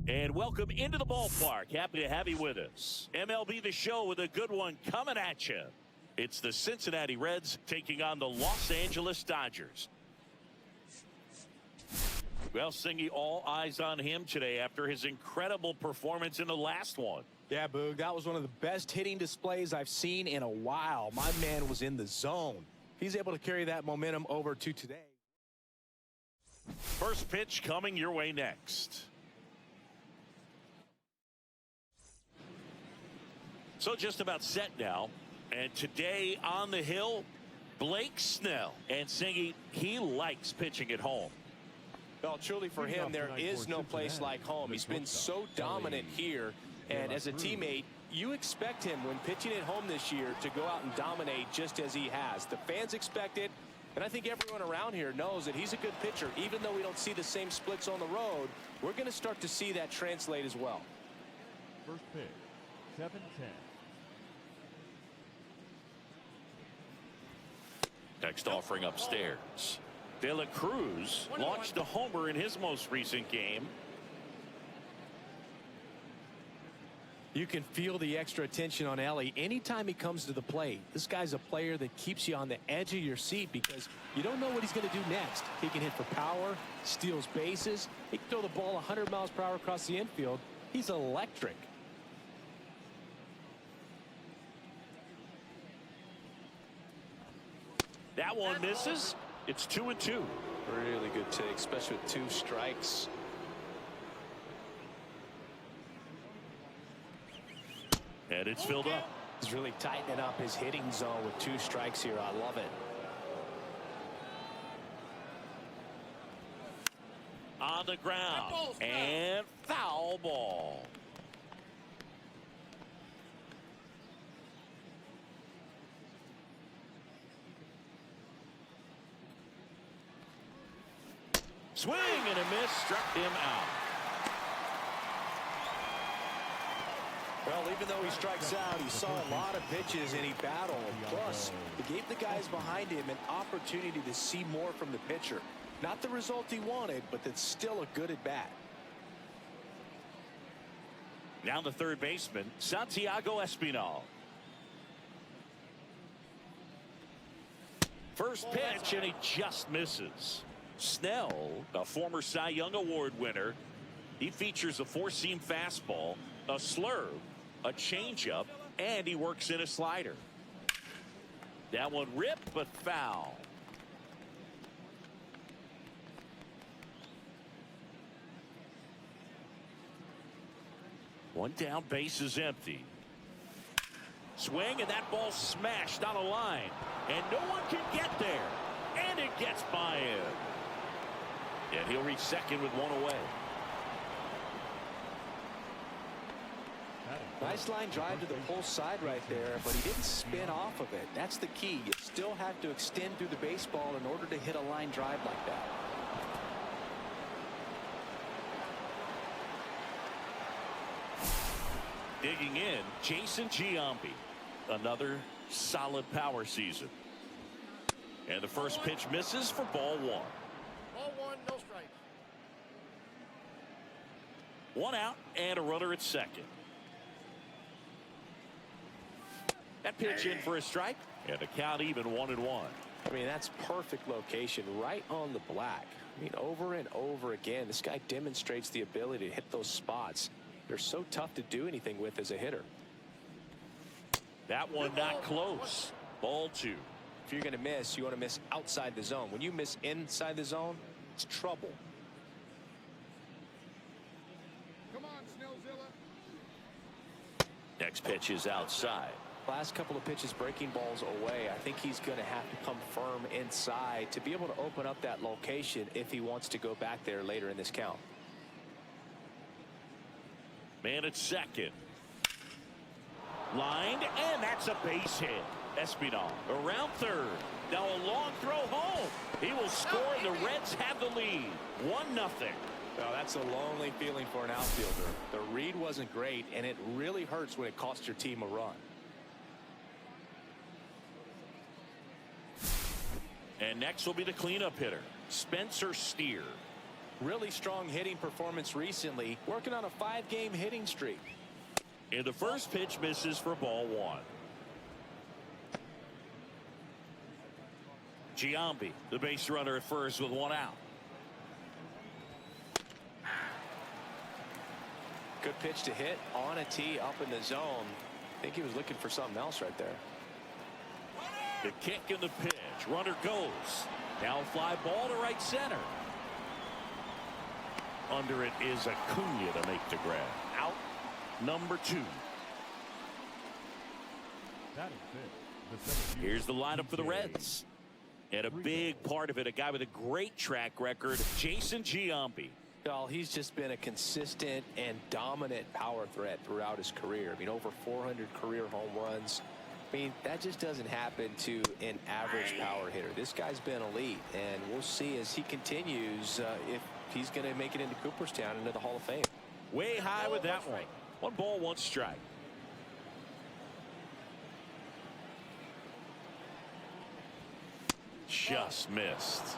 And welcome into the ballpark. Happy to have you with us. MLB The Show with a good one coming at you. It's the Cincinnati Reds taking on the Los Angeles Dodgers. Well, Singy, all eyes on him today after his incredible performance in the last one. Yeah, Boog, that was one of the best hitting displays I've seen in a while. My man was in the zone. He's able to carry that momentum over to today. First pitch coming your way next. So just about set now. And today on the hill, Blake Snell. And Singy, he likes pitching at home. Well, truly for him, there is no place like home. He's been so dominant here. And as a teammate, you expect him when pitching at home this year to go out and dominate just as he has. The fans expect it. And I think everyone around here knows that he's a good pitcher. Even though we don't see the same splits on the road, we're going to start to see that translate as well. First pitch, 7-10. Next offering upstairs. Dela Cruz launched a homer in his most recent game. You can feel the extra attention on Ellie anytime he comes to the plate. This guy's a player that keeps you on the edge of your seat because you don't know what he's going to do next. He can hit for power, steals bases. He can throw the ball 100 miles per hour across the infield. He's electric. That one misses. It's 2-2. Really good take, especially with 2 strikes. And it's filled up. He's really tightening up his hitting zone with 2 strikes here. I love it. On the ground. And foul ball. Swing and a miss, struck him out. Well, even though he strikes out, he saw a lot of pitches and he battled. Plus, he gave the guys behind him an opportunity to see more from the pitcher. Not the result he wanted, but that's still a good at bat. Now the third baseman, Santiago Espinal. First pitch, and he just misses. Snell, a former Cy Young Award winner, he features a 4-seam fastball, a slurve, a changeup, and he works in a slider. That one ripped, but foul. One down, base is empty. Swing, and that ball smashed on a line, and no one can get there, and it gets by him. And he'll reach second with 1 away. Nice line drive to the pull side right there, but he didn't spin off of it. That's the key. You still have to extend through the baseball in order to hit a line drive like that. Digging in, Jason Giambi. Another solid power season. And the first pitch misses for ball 1. Ball 1, no strikes. 1 out and a runner at second. That pitch in for a strike, and the count even 1-1. I mean, that's perfect location right on the black. I mean, over and over again, this guy demonstrates the ability to hit those spots. They're so tough to do anything with as a hitter. That one not close. Ball 2. If you're going to miss, you want to miss outside the zone. When you miss inside the zone, it's trouble. Come on, Snellzilla. Next pitch is outside. Last couple of pitches breaking balls away. I think he's going to have to come firm inside to be able to open up that location if he wants to go back there later in this count. Man at second. Lined, and that's a base hit. Espinal around third. Now a long throw home. He will score, and the Reds have the lead. 1-0. Well, that's a lonely feeling for an outfielder. The read wasn't great, and it really hurts when it costs your team a run. And next will be the cleanup hitter, Spencer Steer. Really strong hitting performance recently, working on a 5-game hitting streak. And the first pitch misses for ball 1. Giambi, the base runner at first with 1 out. Good pitch to hit on a tee up in the zone. I think he was looking for something else right there. The kick and the pitch. Runner goes. Now fly ball to right center. Under it is Acuna to make the grab. Out number 2. That is it. Here's the lineup for the Reds. And a big part of it, a guy with a great track record, Jason Giambi. Well, he's just been a consistent and dominant power threat throughout his career. I mean, over 400 career home runs. I mean, that just doesn't happen to an average power hitter. This guy's been elite, and we'll see as he continues if he's going to make it into Cooperstown, into the Hall of Fame. Way high with that one. 1 ball, 1 strike. Just missed.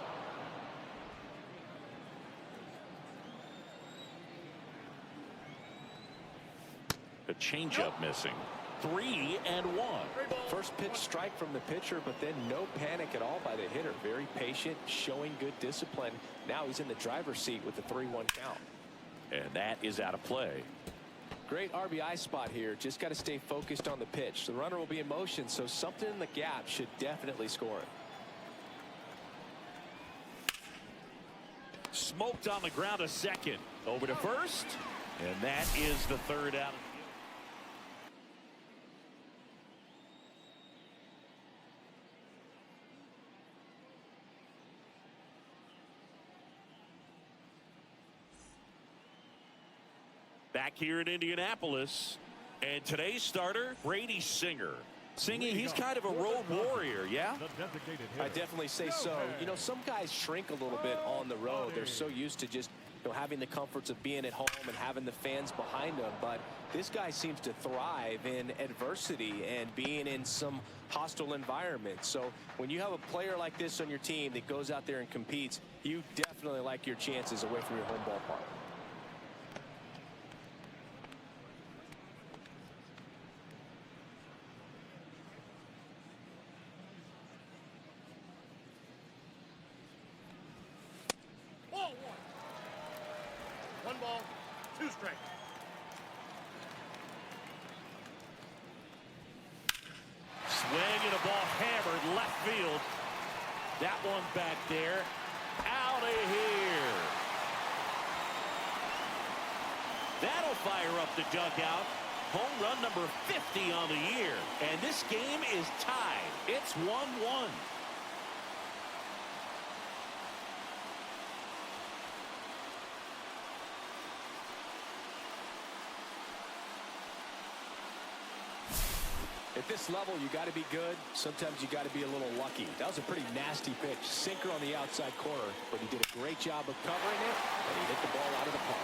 A changeup missing. 3-1. First pitch strike from the pitcher, but then no panic at all by the hitter. Very patient, showing good discipline. Now he's in the driver's seat with the 3-1 count. And that is out of play. Great RBI spot here. Just got to stay focused on the pitch. The runner will be in motion, so something in the gap should definitely score it. Smoked on the ground a second. Over to first. And that is the 3rd out. Back here in Indianapolis. And today's starter, Brady Singer. Singing, he's kind of a road warrior, yeah? I definitely say so. You know, some guys shrink a little bit on the road. They're so used to just, you know, having the comforts of being at home and having the fans behind them. But this guy seems to thrive in adversity and being in some hostile environment. So when you have a player like this on your team that goes out there and competes, you definitely like your chances away from your home ballpark. Swing and a ball hammered left field. That one back there. Out of here. That'll fire up the dugout. Home run number 50 on the year. And this game is tied. It's 1-1. At this level, you got to be good. Sometimes you got to be a little lucky. That was a pretty nasty pitch. Sinker on the outside corner, but he did a great job of covering it, and he hit the ball out of the park.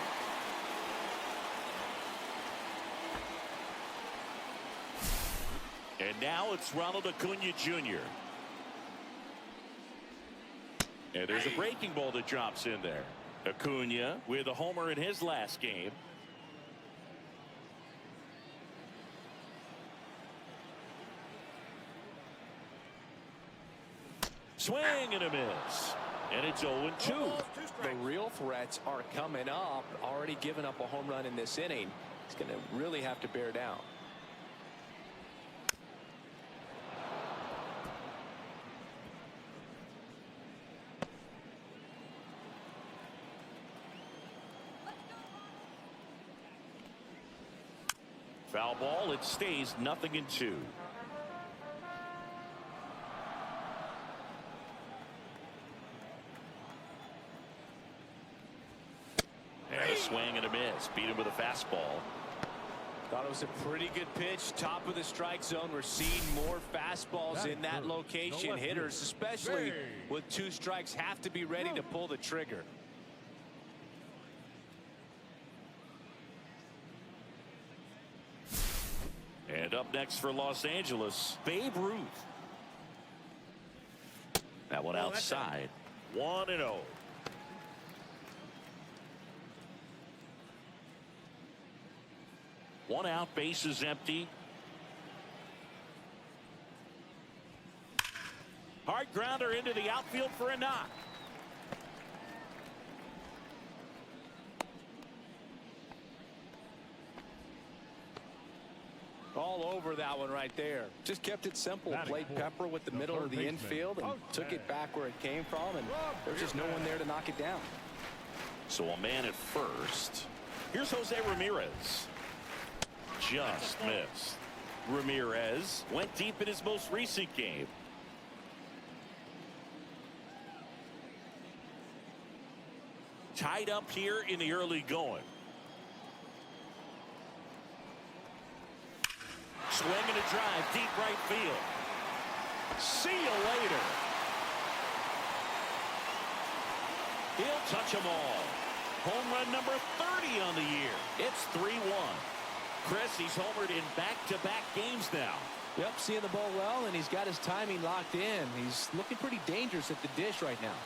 And now it's Ronald Acuna Jr. And there's a breaking ball that drops in there. Acuna with a homer in his last game. Swing and a miss. And it's 0-2. The real threats are coming up. Already given up a home run in this inning. He's going to really have to bear down. Foul ball. It stays 0-2. And a swing and a miss. Beat him with a fastball. Thought it was a pretty good pitch. Top of the strike zone. We're seeing more fastballs in that location. Hitters, especially with 2 strikes, have to be ready to pull the trigger. And up next for Los Angeles, Babe Ruth. That one outside. 1-0. One out, base is empty. Hard grounder into the outfield for a knock. All over that one right there. Just kept it simple. Played pepper with the middle of the infield and took it back where it came from, and there's just no one there to knock it down. So a man at first. Here's Jose Ramirez. Just missed. Ramirez went deep in his most recent game. Tied up here in the early going. Swing and a drive, deep right field. See you later. He'll touch them all. Home run number 30 on the year. It's 3-1. Chris, he's homered in back-to-back games now. Yep, seeing the ball well, and he's got his timing locked in. He's looking pretty dangerous at the dish right now.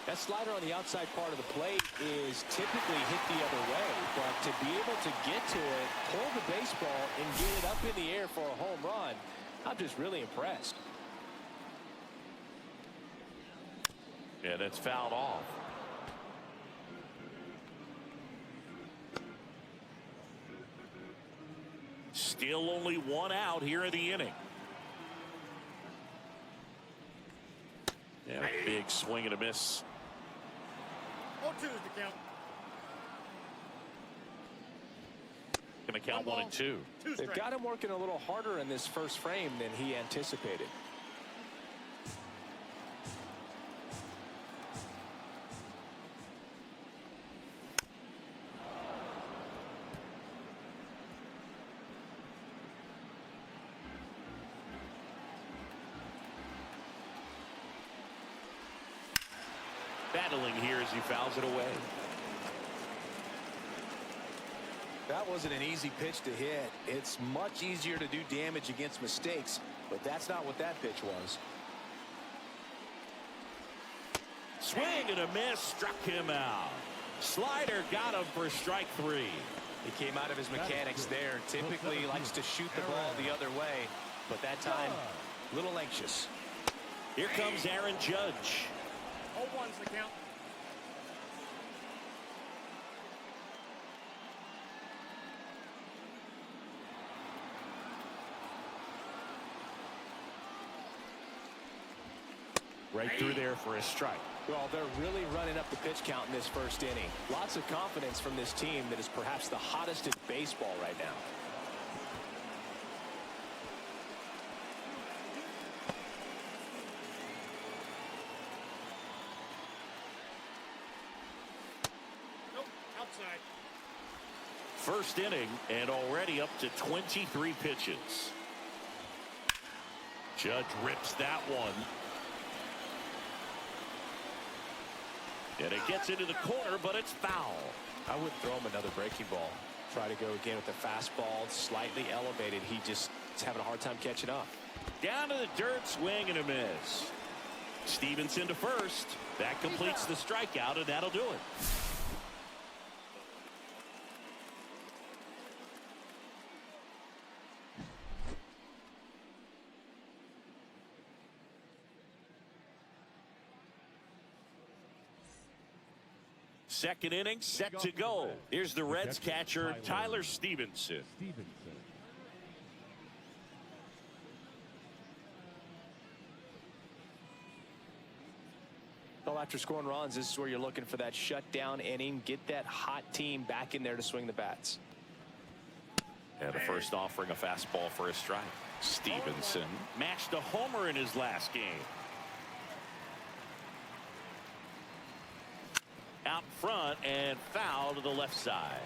That slider on the outside part of the plate is typically hit the other way, but to be able to get to it, pull the baseball, and get it up in the air for a home run, I'm just really impressed. And it's fouled off. Still only one out here in the inning. Yeah, big swing and a miss. 0-2 is the count. Gonna count 1 and 2. They've got him working a little harder in this first frame than he anticipated. Battling here as he fouls it away. That wasn't an easy pitch to hit. It's much easier to do damage against mistakes, but that's not what that pitch was. Swing and a miss, struck him out. Slider got him for strike 3. He came out of his mechanics there. Typically likes to shoot the ball the other way, but that time a little anxious. Here comes Aaron Judge. 0-1's the count. Right through there for a strike. Well, they're really running up the pitch count in this first inning. Lots of confidence from this team that is perhaps the hottest in baseball right now. Nope, outside. First inning and already up to 23 pitches. Judge rips that one. And it gets into the corner, but it's foul. I would throw him another breaking ball. Try to go again with the fastball, slightly elevated. He just is having a hard time catching up. Down to the dirt, swing and a miss. Stevenson to first. That completes the strikeout, and that'll do it. Second inning set to go. Here's the Reds catcher, Tyler Stevenson. Well, after scoring runs, this is where you're looking for that shutdown inning. Get that hot team back in there to swing the bats. And the first offering a fastball for a strike. Stevenson matched a homer in his last game. Out front and foul to the left side.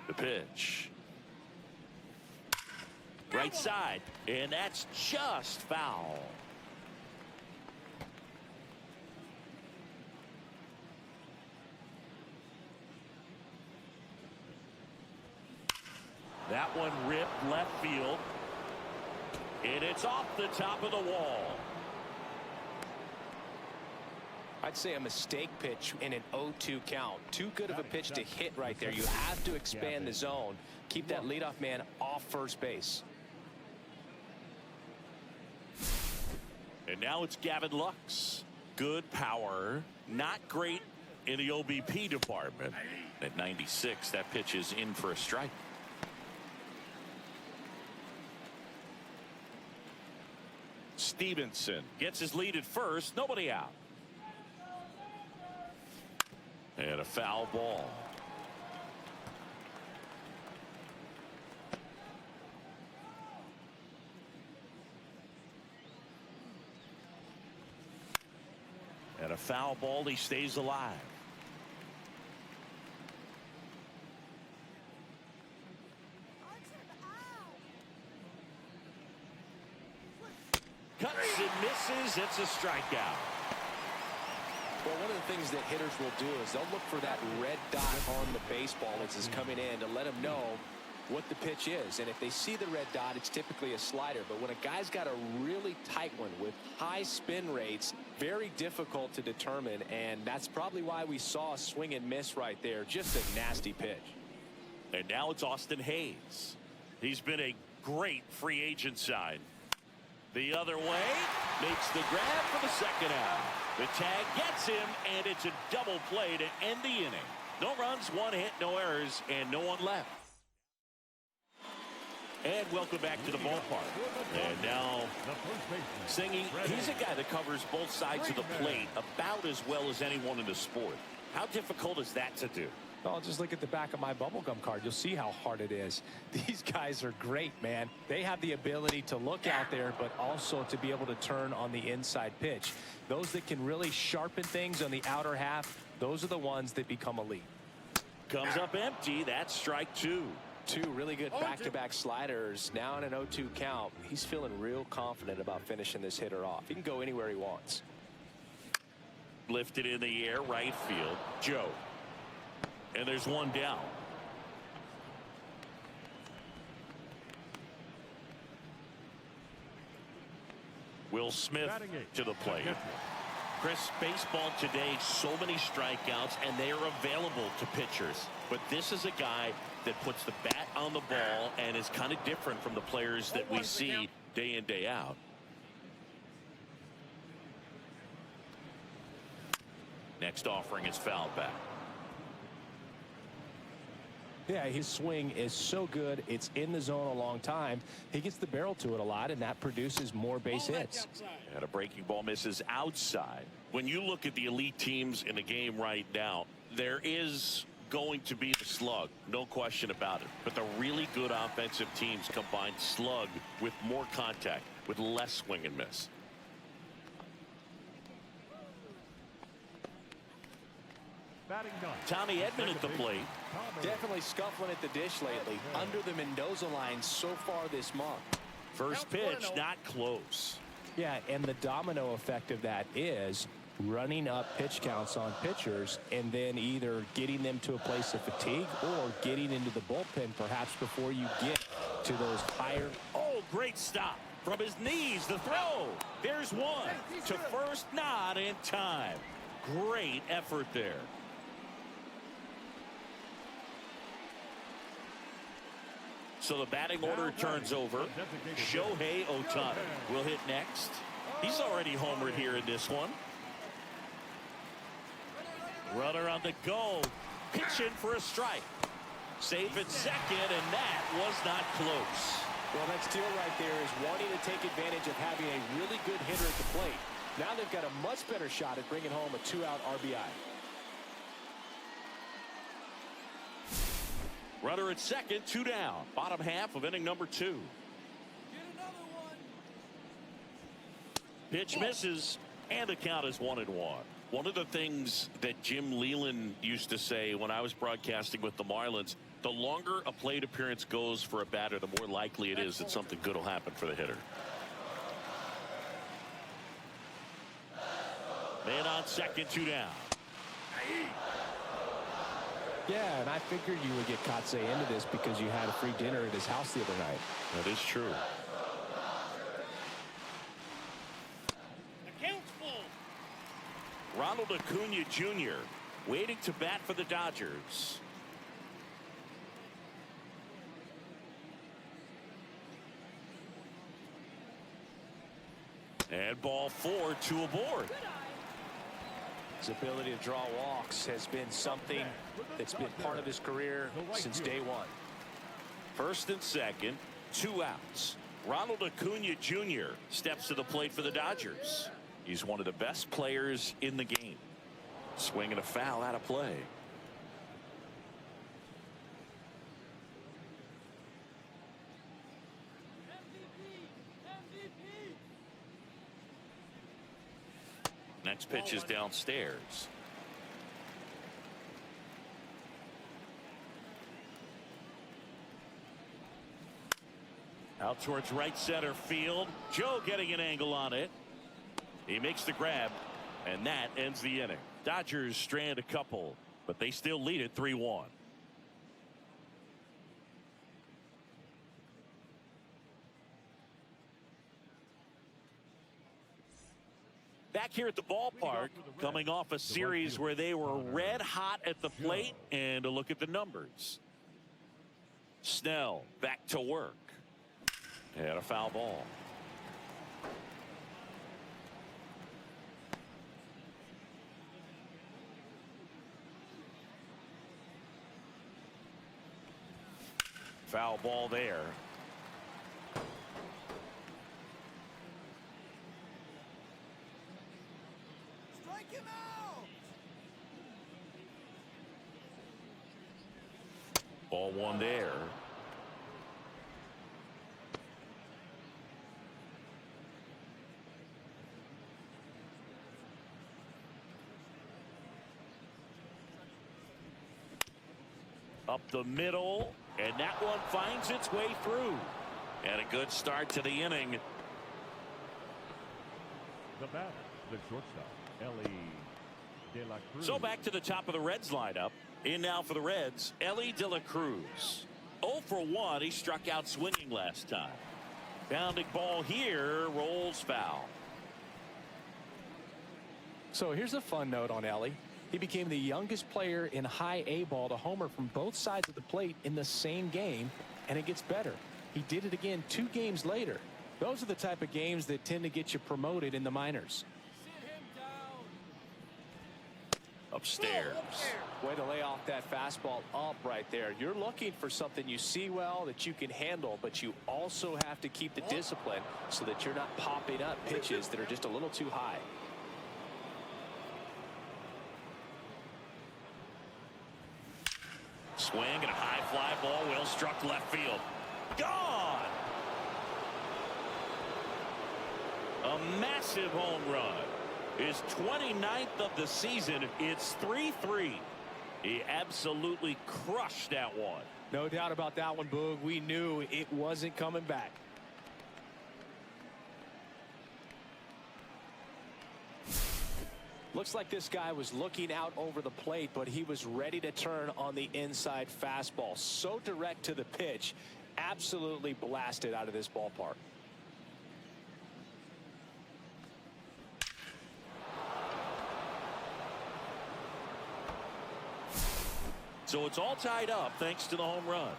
The pitch. Right side, and that's just foul. That one ripped left field. And it's off the top of the wall. I'd say a mistake pitch in an 0-2 count. Too good of a pitch to hit right there. You have to expand the zone. Keep that leadoff man off first base. And now it's Gavin Lux. Good power. Not great in the OBP department. At 96, that pitch is in for a strike. Stevenson gets his lead at first. Nobody out. And a foul ball. And a foul ball. He stays alive. Cuts and misses. It's a strikeout. Well, one of the things that hitters will do is they'll look for that red dot on the baseball as it's coming in to let them know what the pitch is. And if they see the red dot, it's typically a slider. But when a guy's got a really tight one with high spin rates, very difficult to determine. And that's probably why we saw a swing and miss right there. Just a nasty pitch. And now it's Austin Hayes. He's been a great free agent sign. The other way, makes the grab for the second out. The tag gets him, and it's a double play to end the inning. No runs, one hit, no errors, and no one left. And welcome back to the ballpark. And now, Singy, he's a guy that covers both sides of the plate about as well as anyone in the sport. How difficult is that to do? Oh, just look at the back of my bubblegum card. You'll see how hard it is. These guys are great, man. They have the ability to look out there, but also to be able to turn on the inside pitch. Those that can really sharpen things on the outer half, those are the ones that become elite. Comes up empty. That's strike two. Two really good back-to-back sliders. Now in an 0-2 count. He's feeling real confident about finishing this hitter off. He can go anywhere he wants. Lifted in the air, right field. Joe. And there's one down. Will Smith to the plate. Chris, baseball today, so many strikeouts, and they are available to pitchers. But this is a guy that puts the bat on the ball and is kind of different from the players that we see day in, day out. Next offering is fouled back. Yeah, his swing is so good. It's in the zone a long time. He gets the barrel to it a lot, and that produces more base hits. And a breaking ball misses outside. When you look at the elite teams in the game right now, there is going to be the slug, no question about it. But the really good offensive teams combine slug with more contact, with less swing and miss. Tommy Edman at the plate. Definitely scuffling at the dish lately. Under the Mendoza line so far this month. First pitch, not close. Yeah, and the domino effect of that is running up pitch counts on pitchers and then either getting them to a place of fatigue or getting into the bullpen perhaps before you get to those higher. Oh, great stop. From his knees, the throw. There's one. To first, not in time. Great effort there. So the batting order turns over. Shohei Ohtani will hit next. He's already homered here in this one. Runner on the go. Pitch in for a strike. Safe at second, and that was not close. Well, that steal right there is wanting to take advantage of having a really good hitter at the plate. Now they've got a much better shot at bringing home a 2-out RBI. Runner at second, 2 down. Bottom half of inning number 2. Pitch misses, and the count is 1-1. One of the things that Jim Leland used to say when I was broadcasting with the Marlins, the longer a plate appearance goes for a batter, the more likely it is that something good will happen for the hitter. Man on second, 2 down. Yeah, and I figured you would get Katse into this because you had a free dinner at his house the other night. That is true. The count's full. Ronald Acuna Jr. waiting to bat for the Dodgers. And ball 4, 2 aboard. His ability to draw walks has been something that's been part of his career since day one. First and second, 2 outs. Ronald Acuna Jr. steps to the plate for the Dodgers. He's one of the best players in the game. Swinging a foul out of play. Next pitch is downstairs. Out towards right center field. Joe getting an angle on it. He makes the grab, and that ends the inning. Dodgers strand a couple, but they still lead it 3-1. Back here at the ballpark, coming off a series where they were red hot at the plate, and a look at the numbers. Snell back to work. And a foul ball. Foul ball there. Strike him out. Ball 1 there. Up the middle, and that one finds its way through. And a good start to the inning. The batter, the shortstop, Ellie De La Cruz. So back to the top of the Reds lineup. In now for the Reds, Ellie De La Cruz. 0 for 1. He struck out swinging last time. Bounding ball here, rolls foul. So here's a fun note on Ellie. He became the youngest player in high A ball to homer from both sides of the plate in the same game, and it gets better. He did it again 2 games later. Those are the type of games that tend to get you promoted in the minors. Upstairs. Way to lay off that fastball up right there. You're looking for something you see well that you can handle, but you also have to keep the discipline so that you're not popping up pitches that are just a little too high. Swing and a high fly ball, well struck left field. Gone! A massive home run. His 29th of the season. It's 3-3. He absolutely crushed that one. No doubt about that one, Boog. We knew it wasn't coming back. Looks like this guy was looking out over the plate, but he was ready to turn on the inside fastball. So direct to the pitch. Absolutely blasted out of this ballpark. So it's all tied up thanks to the home run.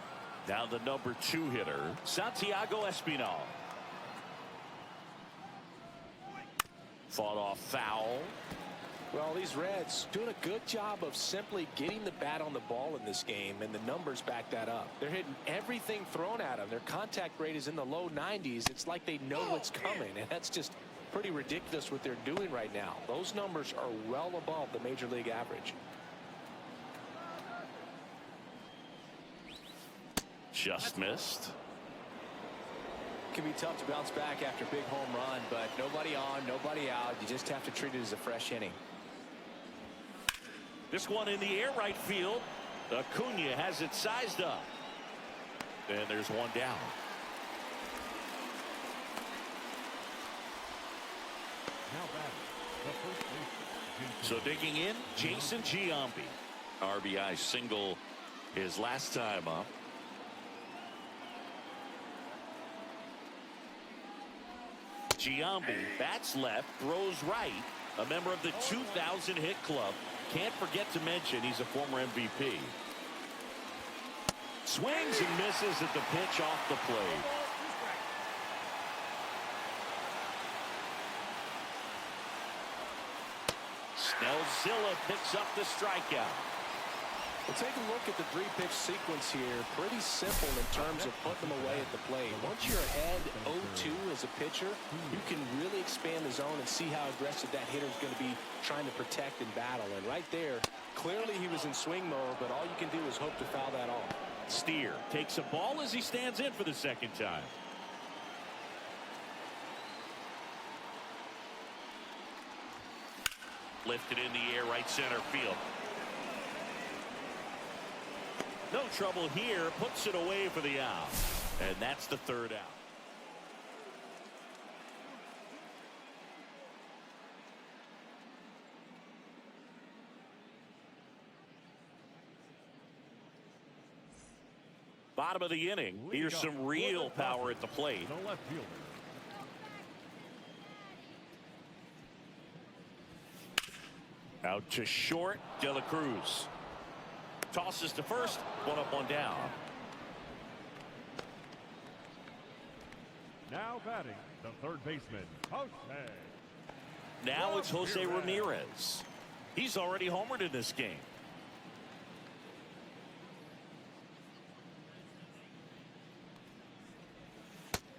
Now the number 2 hitter, Santiago Espinal. Fought off foul. Well, these Reds doing a good job of simply getting the bat on the ball in this game, and the numbers back that up. They're hitting everything thrown at them. Their contact rate is in the low 90s. It's like they know what's coming, and that's just pretty ridiculous what they're doing right now. Those numbers are well above the major league average. Just missed. Can be tough to bounce back after a big home run, but nobody on, nobody out. You just have to treat it as a fresh inning. This one in the air right field. Acuna has it sized up. And there's one down. Now batting, the first baseman. So digging in, Jason Giambi. RBI single his last time up. Giambi bats left, throws right. A member of the 2000 hit club. Can't forget to mention he's a former MVP. Swings and misses at the pitch off the plate. Snellzilla picks up the strikeout. Well, take a look at the three-pitch sequence here. Pretty simple in terms of putting them away at the plate. Once you're ahead 0-2 as a pitcher, you can really expand the zone and see how aggressive that hitter is going to be trying to protect and battle. And right there, clearly he was in swing mode, but all you can do is hope to foul that off. Steer takes a ball as he stands in for the second time. Lifted in the air, right center field. No trouble here, puts it away for the out. And that's the third out. Bottom of the inning. Here's some real power at the plate. The left fielder. Out to short, Dela Cruz. Tosses to first, one up, one down. Now batting, the third baseman, Jose. Now it's Jose Ramirez. He's already homered in this game.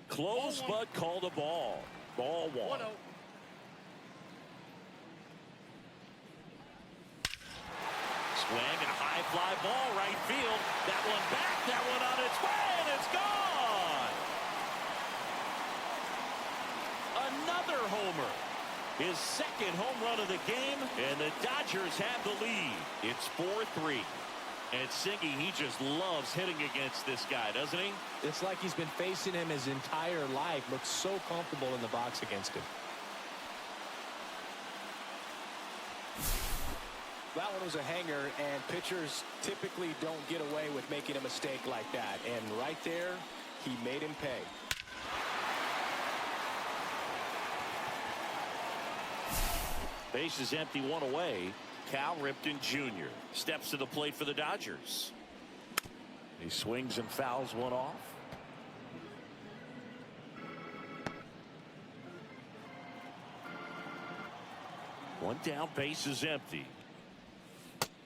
Close, but called a ball. Ball one. Swing and high fly ball right field. That one back, that one on its way, and it's gone. Another homer. His second home run of the game, and the Dodgers have the lead. It's 4-3. And Singy, he just loves hitting against this guy, doesn't he? It's like he's been facing him his entire life. Looks so comfortable in the box against him. That one was a hanger, and pitchers typically don't get away with making a mistake like that. And right there, he made him pay. Base is empty, one away. Cal Ripken Jr. steps to the plate for the Dodgers. He swings and fouls one off. One down, base is empty.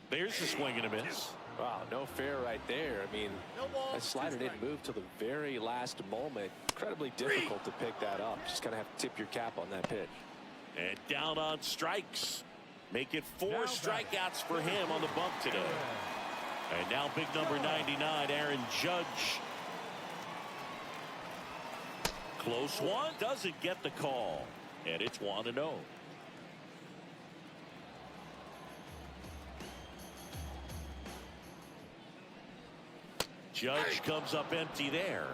There's the swing and a miss. Wow, no fair right there. I mean, that slider didn't move till the very last moment. Incredibly difficult to pick that up. Just kind of have to tip your cap on that pitch. And down on strikes. Make it 4 strikeouts for him on the bump today. And now big number 99, Aaron Judge. Close one, doesn't get the call. And it's 1-0. Judge comes up empty there.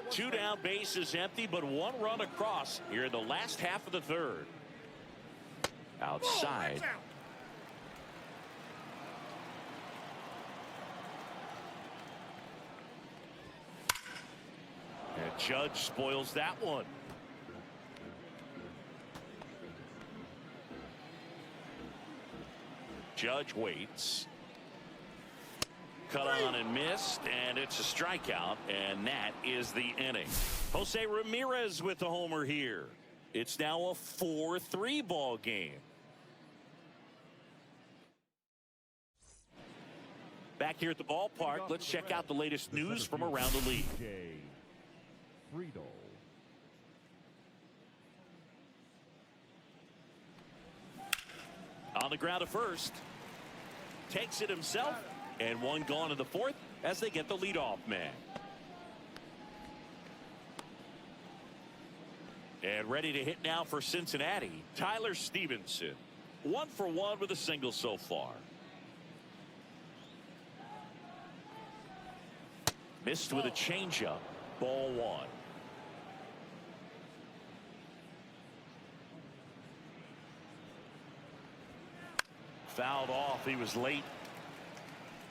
2 down, base is empty, but 1 run across here in the last half of the third. Outside. And Judge spoils that one. Judge waits. Cut on and missed, and it's a strikeout, and that is the inning. Jose Ramirez with the homer here. It's now a 4-3 ball game. Back here at the ballpark, let's check out the latest news from around the league. On the ground at first. Takes it himself, and 1 gone in the 4th as they get the leadoff man. And ready to hit now for Cincinnati, Tyler Stevenson. 1 for 1 with a single so far. Missed with a changeup. Ball 1. Fouled off. He was late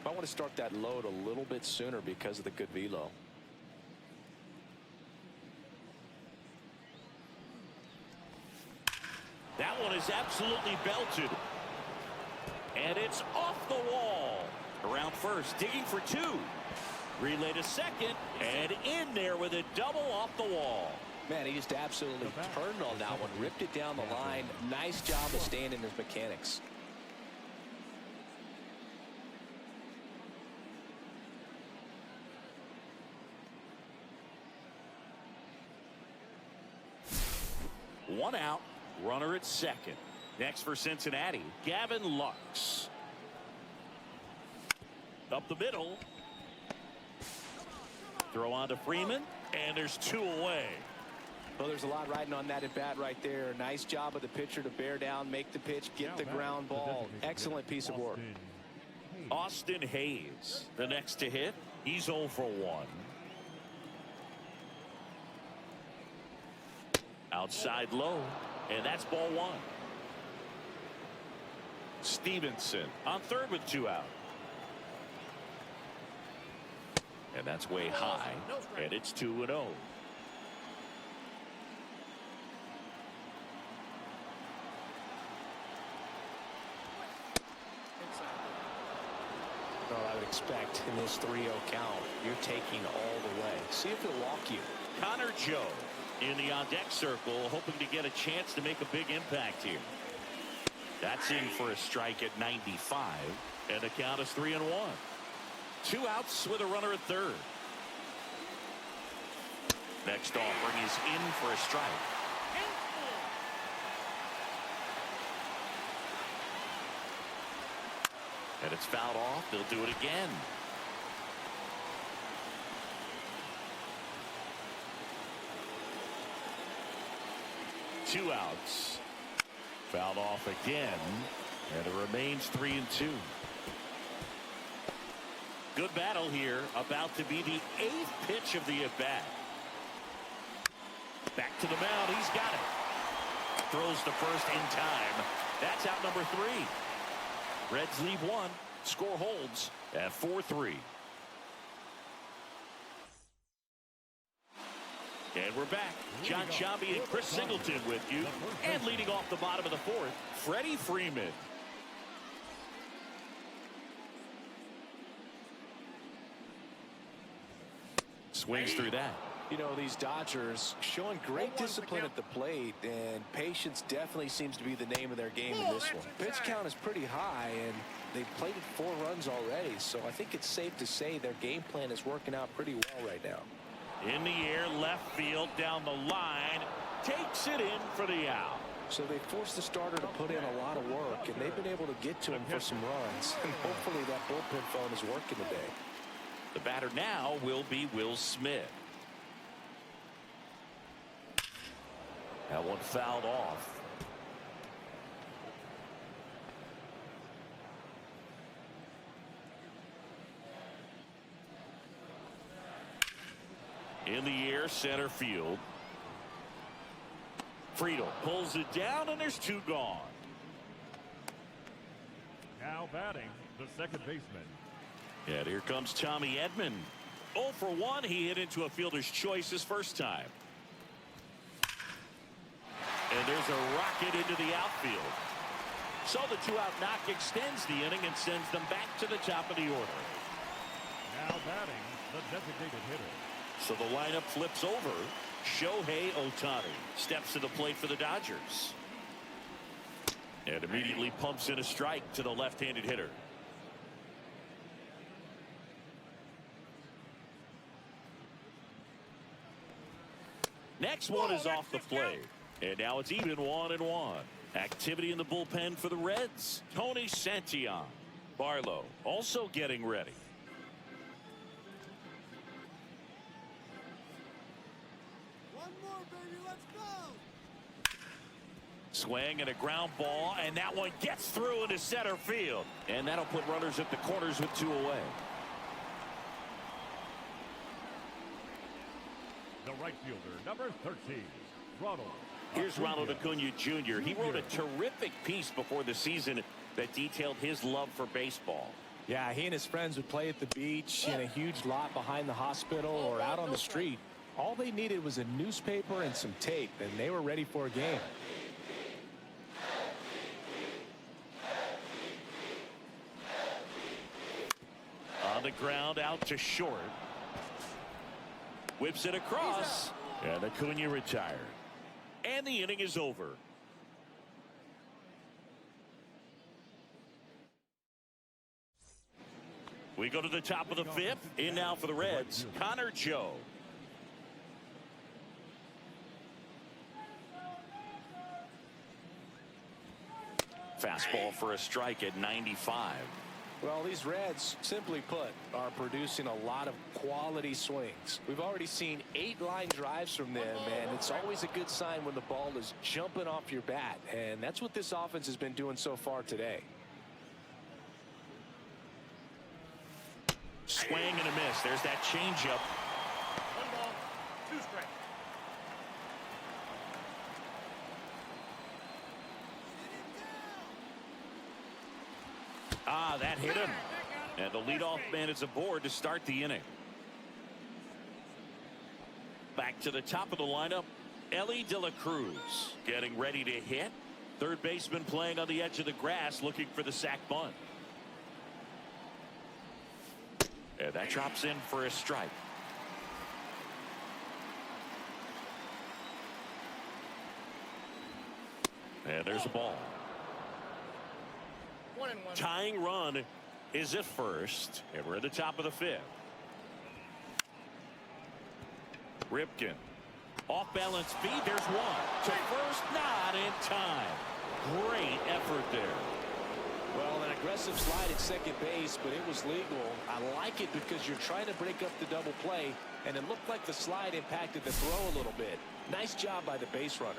I want to start that load a little bit sooner because of the good velo. That one is absolutely belted. And it's off the wall. Around first, digging for two. Relay to second, and in there with a double off the wall. Man, he just absolutely turned on that one, ripped it down the line. Nice job of staying in his mechanics. One out, runner at second. Next for Cincinnati, Gavin Lux. Up the middle. Throw on to Freeman, and there's two away. Well, there's a lot riding on that at bat right there. Nice job of the pitcher to bear down, make the pitch, get the ground ball. Excellent piece of work. Austin Hayes, the next to hit. He's 0 for 1. Outside low, and that's ball one. Stevenson on third with two out. And that's way high, and it's 2-0. Well, I would expect in this 3-0 count, you're taking all the way. See if he'll walk you. Connor Joe in the on-deck circle, hoping to get a chance to make a big impact here. That's in for a strike at 95, and the count is 3-1. Two outs with a runner at third. Next offering is in for a strike. And it's fouled off. They'll do it again. Two outs. Fouled off again. And it remains 3-2. Good battle here. About to be the 8th pitch of the at-bat. Back to the mound. He's got it. Throws the first in time. That's out number 3. Reds lead one. Score holds at 4-3. And we're back. John Sciambi and Chris Singleton with you. And leading off the bottom of the 4th, Freddie Freeman. Swings through that. You know, these Dodgers showing great discipline at the plate, and patience definitely seems to be the name of their game in this one. Pitch count is pretty high, and they've plated 4 runs already, so I think it's safe to say their game plan is working out pretty well right now. In the air, left field, down the line, takes it in for the out. So they forced the starter to put in a lot of work, and they've been able to get to him for some runs, and hopefully that bullpen phone is working today. The batter now will be Will Smith. That one fouled off. In the air, center field. Friedel pulls it down, and there's 2 gone. Now batting, the second baseman. And here comes Tommy Edman. 0 for 1. He hit into a fielder's choice his first time. And there's a rocket into the outfield. So the 2-out knock extends the inning and sends them back to the top of the order. Now batting, the designated hitter. So the lineup flips over. Shohei Ohtani steps to the plate for the Dodgers. And immediately pumps in a strike to the left-handed hitter. Next one is off the plate. And now it's even 1-1. Activity in the bullpen for the Reds. Tony Santillan. Barlow also getting ready. One more, baby. Let's go. Swing and a ground ball, and that one gets through into center field. And that'll put runners at the corners with 2 away. The right fielder, number 13, Ronald. Here's Ronald Acuna Jr. He wrote a terrific piece before the season that detailed his love for baseball. Yeah, he and his friends would play at the beach, in a huge lot behind the hospital, or out on the street. All they needed was a newspaper and some tape, and they were ready for a game. On the ground, out to short. Whips it across. And Acuna retired. And the inning is over. We go to the top of the fifth. In now for the Reds, Connor Joe. Fastball for a strike at 95. Well, these Reds, simply put, are producing a lot of quality swings. We've already seen 8 line drives from them, and it's always a good sign when the ball is jumping off your bat, and that's what this offense has been doing so far today. Swing and a miss. There's that changeup. 1 ball, 2 strikes. Ah, that hit him. And the leadoff man is aboard to start the inning. Back to the top of the lineup, Dela Cruz getting ready to hit. Third baseman playing on the edge of the grass, looking for the sac bunt. And that drops in for a strike. And there's a ball. 1-1. Tying run is at first, and we're at the top of the fifth. Ripken, off balance feed. There's one to first, not in time. Great effort there. Well, an aggressive slide at second base, but it was legal. I like it because you're trying to break up the double play, and it looked like the slide impacted the throw a little bit. Nice job by the base runner.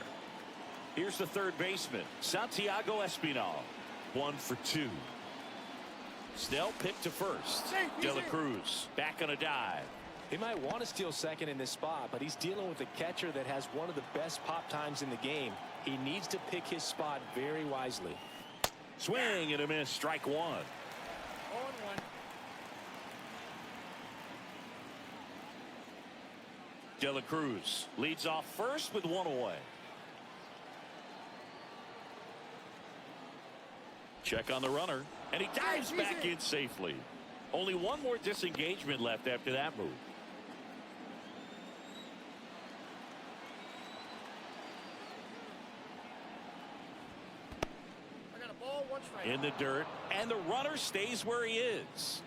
Here's the third baseman, Santiago Espinal. 1 for 2. Snell picked to first. Dela Cruz back on a dive. He might want to steal second in this spot, but he's dealing with a catcher that has one of the best pop times in the game. He needs to pick his spot very wisely. Swing and a miss. Strike 1. 0-1. Dela Cruz leads off first with 1 away. Check on the runner, and he dives back in safely. Only 1 more disengagement left after that move. I got a ball, 1 strike. In the dirt, and the runner stays where he is.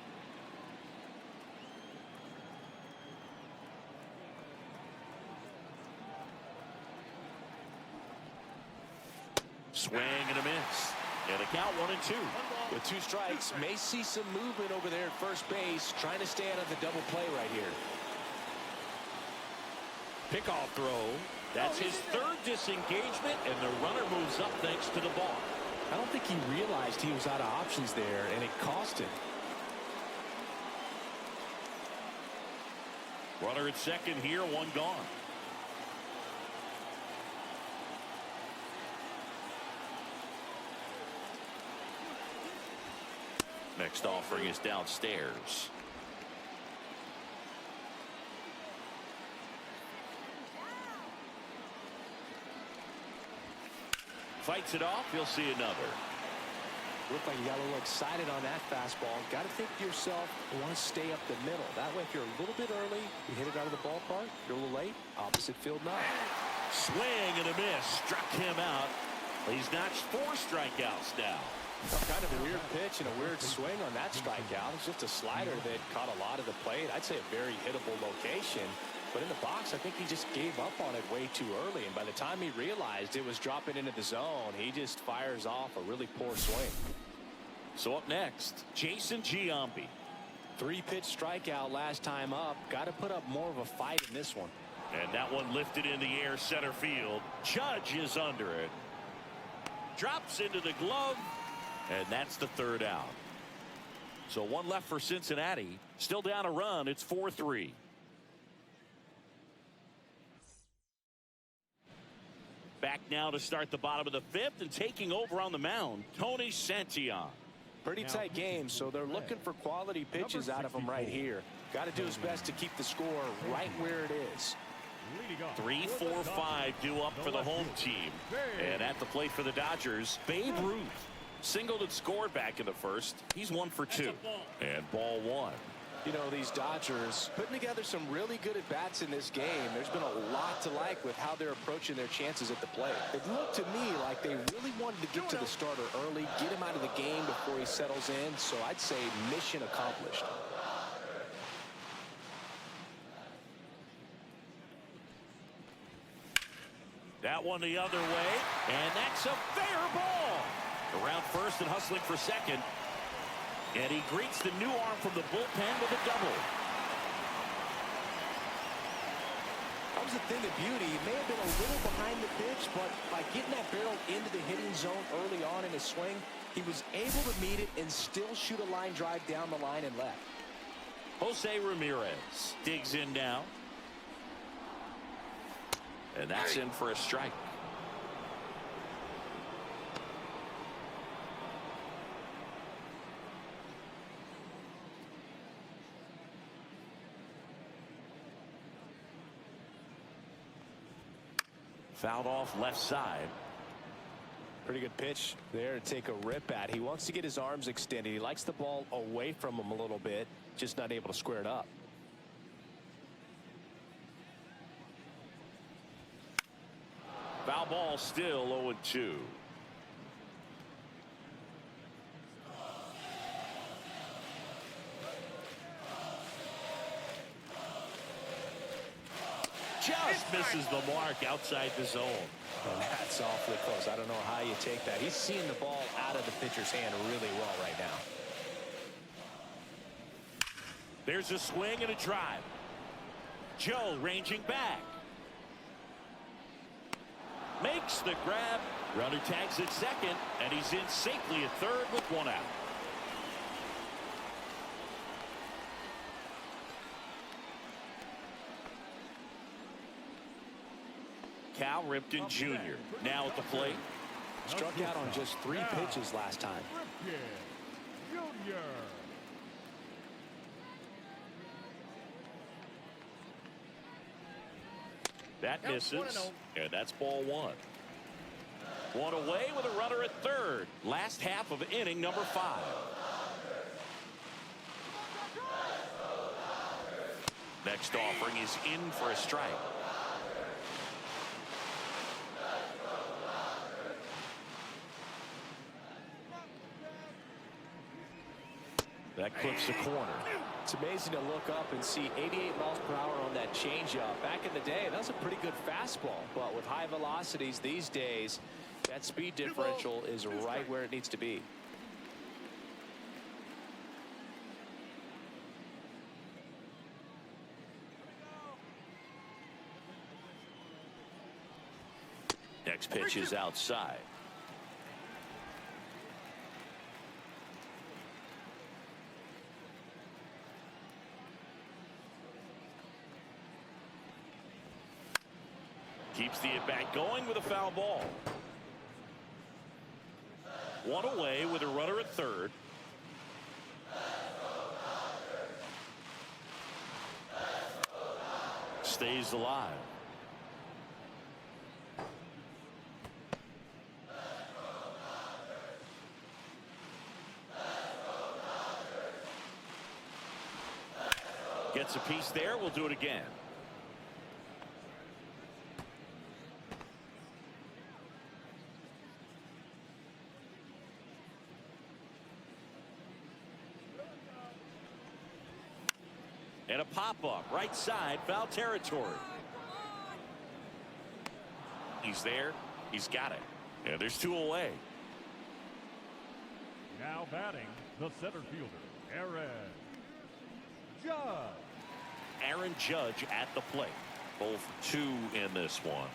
Swing and a miss. And a count 1-2. With 2 strikes, may see some movement over there at first base, trying to stay out of the double play right here. Pickoff throw. That's his 3rd disengagement, and the runner moves up thanks to the ball. I don't think he realized he was out of options there, and it cost him. Runner at second here, 1 gone. Next offering is downstairs. Fights it off. You'll see another. Looked like you got a little excited on that fastball. Got to think to yourself, you want to stay up the middle. That way, if you're a little bit early, you hit it out of the ballpark. You're a little late, opposite field now. Swing and a miss. Struck him out. He's notched 4 strikeouts now. Kind of a weird pitch and a weird swing on that strikeout. It's just a slider that caught a lot of the plate. I'd say a very hittable location. But in the box, I think he just gave up on it way too early. And by the time he realized it was dropping into the zone, he just fires off a really poor swing. So up next, Jason Giambi. 3-pitch strikeout last time up. Got to put up more of a fight in this one. And that one lifted in the air center field. Judge is under it. Drops into the glove. And that's the 3rd out. So 1 left for Cincinnati. Still down a run. It's 4-3. Back now to start the bottom of the 5th, and taking over on the mound, Tony Santillan. Pretty tight game, so they're looking for quality pitches out of him right here. Got to do his best to keep the score right where it is. 3, 4, 5 due up for the home team. And at the plate for the Dodgers, Babe Ruth singled and scored back in the first. He's 1 for 2. And ball 1. You know, these Dodgers putting together some really good at-bats in this game. There's been a lot to like with how they're approaching their chances at the plate. It looked to me like they really wanted to get to the starter early, get him out of the game before he settles in. So I'd say mission accomplished. That one the other way, and that's a fair ball. Around first and hustling for second. And he greets the new arm from the bullpen with a double. That was a thing of beauty. He may have been a little behind the pitch, but by getting that barrel into the hitting zone early on in his swing, he was able to meet it and still shoot a line drive down the line and left. Jose Ramirez digs in now. And that's in for a strike. Fouled off left side. Pretty good pitch there to take a rip at. He wants to get his arms extended. He likes the ball away from him a little bit, just not able to square it up. Foul ball still 0-2. Just misses the mark outside the zone. And that's awfully close. I don't know how you take that. He's seeing the ball out of the pitcher's hand really well right now. There's a swing and a drive. Joe ranging back. Makes the grab. Runner tags at second, and he's in safely at third with 1 out. Cal Ripken Jr. now at the plate. Struck out on just 3 pitches last time. That misses, and that's ball 1. 1 away with a runner at third. Last half of inning number 5. Next offering is in for a strike. That clips the corner. It's amazing to look up and see 88 miles per hour on that changeup. Back in the day, that was a pretty good fastball. But with high velocities these days, that speed differential is right where it needs to be. Next pitch is outside. Keeps the at-bat going with a foul ball. 1 away with a runner at third. Stays alive. Gets a piece there. We'll do it again. And a pop-up, right side, foul territory. He's there. He's got it. And there's 2 away. Now batting, the center fielder, Aaron Judge. Aaron Judge at the plate. Both 2 in this one.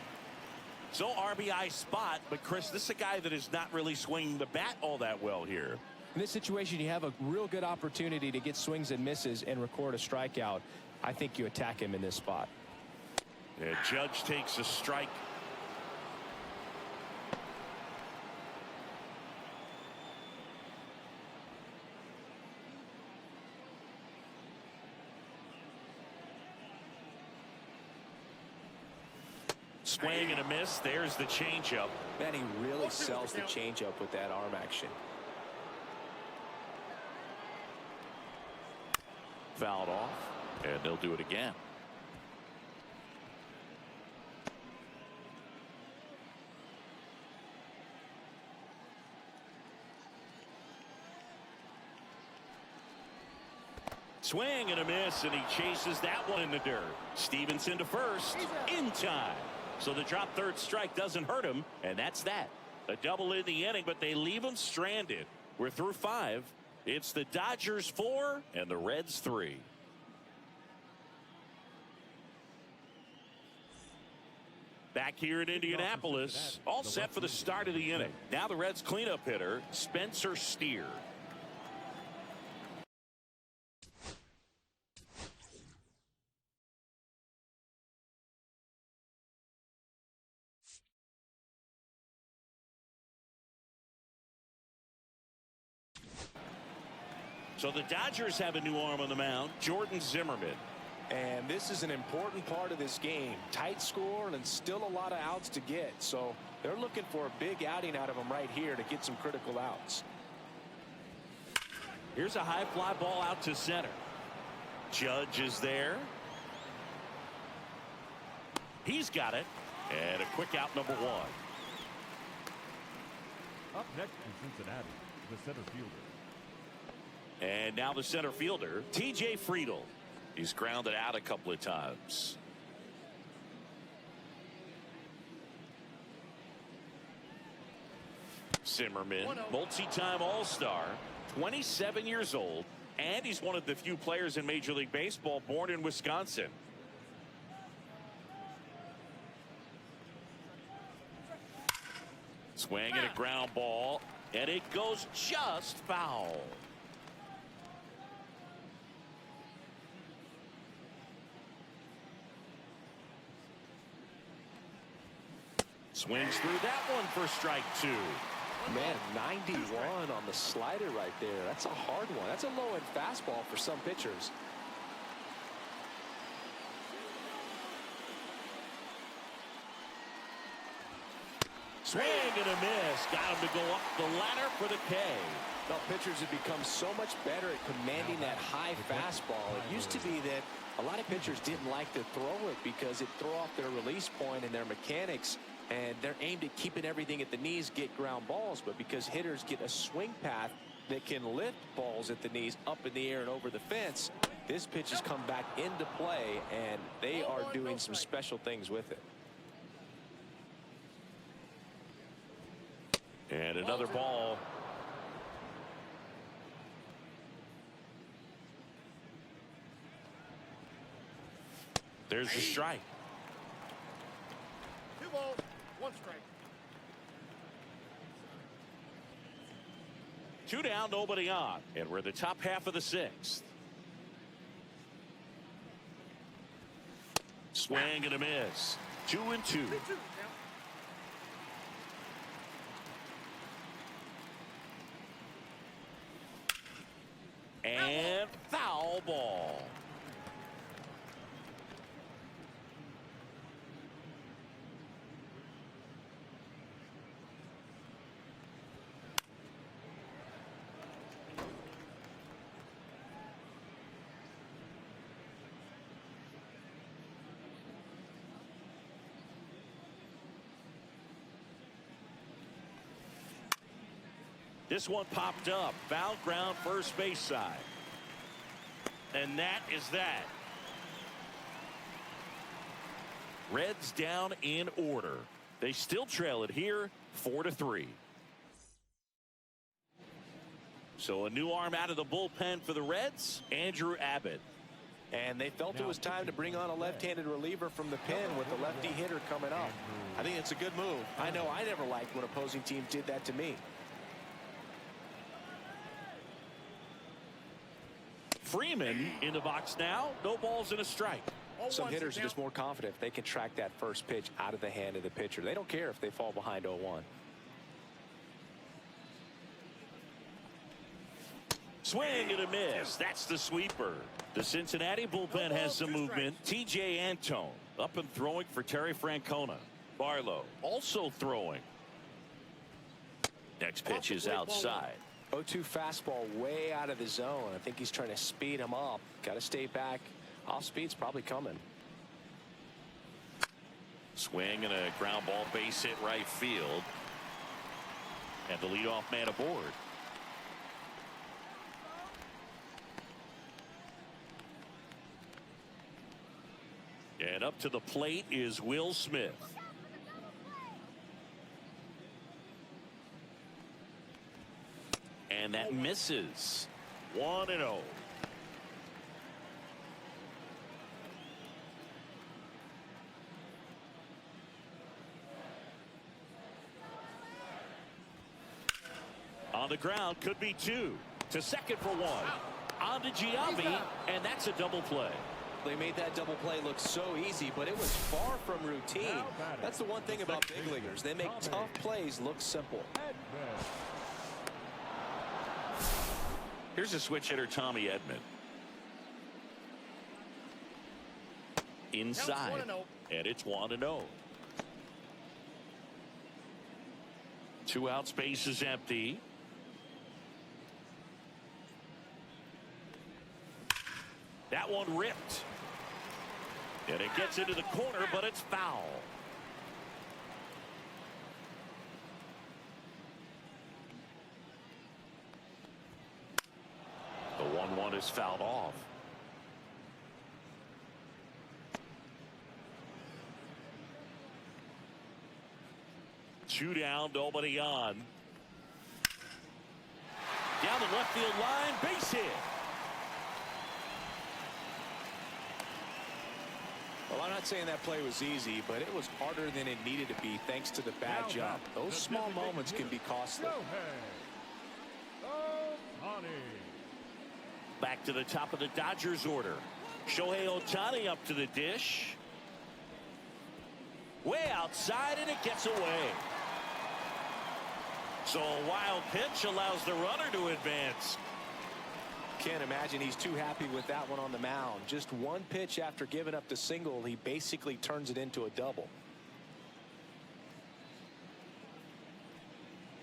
So RBI spot, but Chris, this is a guy that is not really swinging the bat all that well here. In this situation, you have a real good opportunity to get swings and misses and record a strikeout. I think you attack him in this spot. And Judge takes a strike. Swing and a miss. There's the changeup. Man, he really sells the changeup with that arm action. Fouled off, and they'll do it again. Swing and a miss, and he chases that one in the dirt. Stevenson to first, in time. So the drop third strike doesn't hurt him, and that's that. A double in the inning, but they leave him stranded. We're through 5. It's the Dodgers 4 and the Reds 3. Back here in Indianapolis, all set for the start of the inning. Now the Reds cleanup hitter, Spencer Steer. So the Dodgers have a new arm on the mound, Jordan Zimmerman. And this is an important part of this game. Tight score and still a lot of outs to get. So they're looking for a big outing out of him right here to get some critical outs. Here's a high fly ball out to center. Judge is there. He's got it. And a quick out, number 1. Up next in Cincinnati, the center fielder. And now the center fielder, TJ Friedel. He's grounded out a couple of times. Zimmerman, multi-time All-Star, 27 years old, and he's one of the few players in Major League Baseball born in Wisconsin. Swing and a ground ball, and it goes just foul. Swings through that one for strike 2. Man, 91 on the slider right there. That's a hard one. That's a low-end fastball for some pitchers. Swing and a miss. Got him to go up the ladder for the K. Now, pitchers have become so much better at commanding that high fastball. It used to be that a lot of pitchers didn't like to throw it because it threw off their release point and their mechanics, and they're aimed at keeping everything at the knees, get ground balls. But because hitters get a swing path that can lift balls at the knees up in the air and over the fence, this pitch has come back into play, and they are doing some special things with it. And another ball. There's the strike. 2 balls, 1 strike. 2 down, nobody on. And we're the top half of the 6th. Swing and a miss. 2-2. And foul ball. This one popped up. Foul ground, first base side. And that is that. Reds down in order. They still trail it here, 4-3. So a new arm out of the bullpen for the Reds, Andrew Abbott. And they felt it was time to bring on a left-handed reliever from the pen with the lefty hitter coming up. I think it's a good move. I know I never liked when opposing teams did that to me. Freeman in the box now. No balls and a strike. Some hitters are just more confident if they can track that first pitch out of the hand of the pitcher. They don't care if they fall behind 0-1. Swing and a miss. That's the sweeper. The Cincinnati bullpen has some movement. TJ Antone up and throwing for Terry Francona. Barlow also throwing. Next pitch is outside. 0-2 fastball way out of the zone. I think he's trying to speed him up. Got to stay back. Off speed's probably coming. Swing and a ground ball, base hit right field. And the leadoff man aboard. And up to the plate is Will Smith. And that misses. 1-0. On the ground, could be two. To second for one. On to Giambi, and that's a double play. They made that double play look so easy, but it was far from routine. That's the one thing about big leaguers. They make tough plays look simple. Here's a switch hitter, Tommy Edman. Inside, and it's 1-0. 2 out, space is empty. That one ripped. And it gets into the corner, but it's foul. The 1-1 is fouled off. Two down, nobody on. Down the left field line, base hit. Well, I'm not saying that play was easy, but it was harder than it needed to be thanks to the bad jump. Those small moments can be costly. Back to the top of the Dodgers order. Shohei Ohtani up to the dish. Way outside, and it gets away. So a wild pitch allows the runner to advance. Can't imagine he's too happy with that one on the mound. Just one pitch after giving up the single, he basically turns it into a double.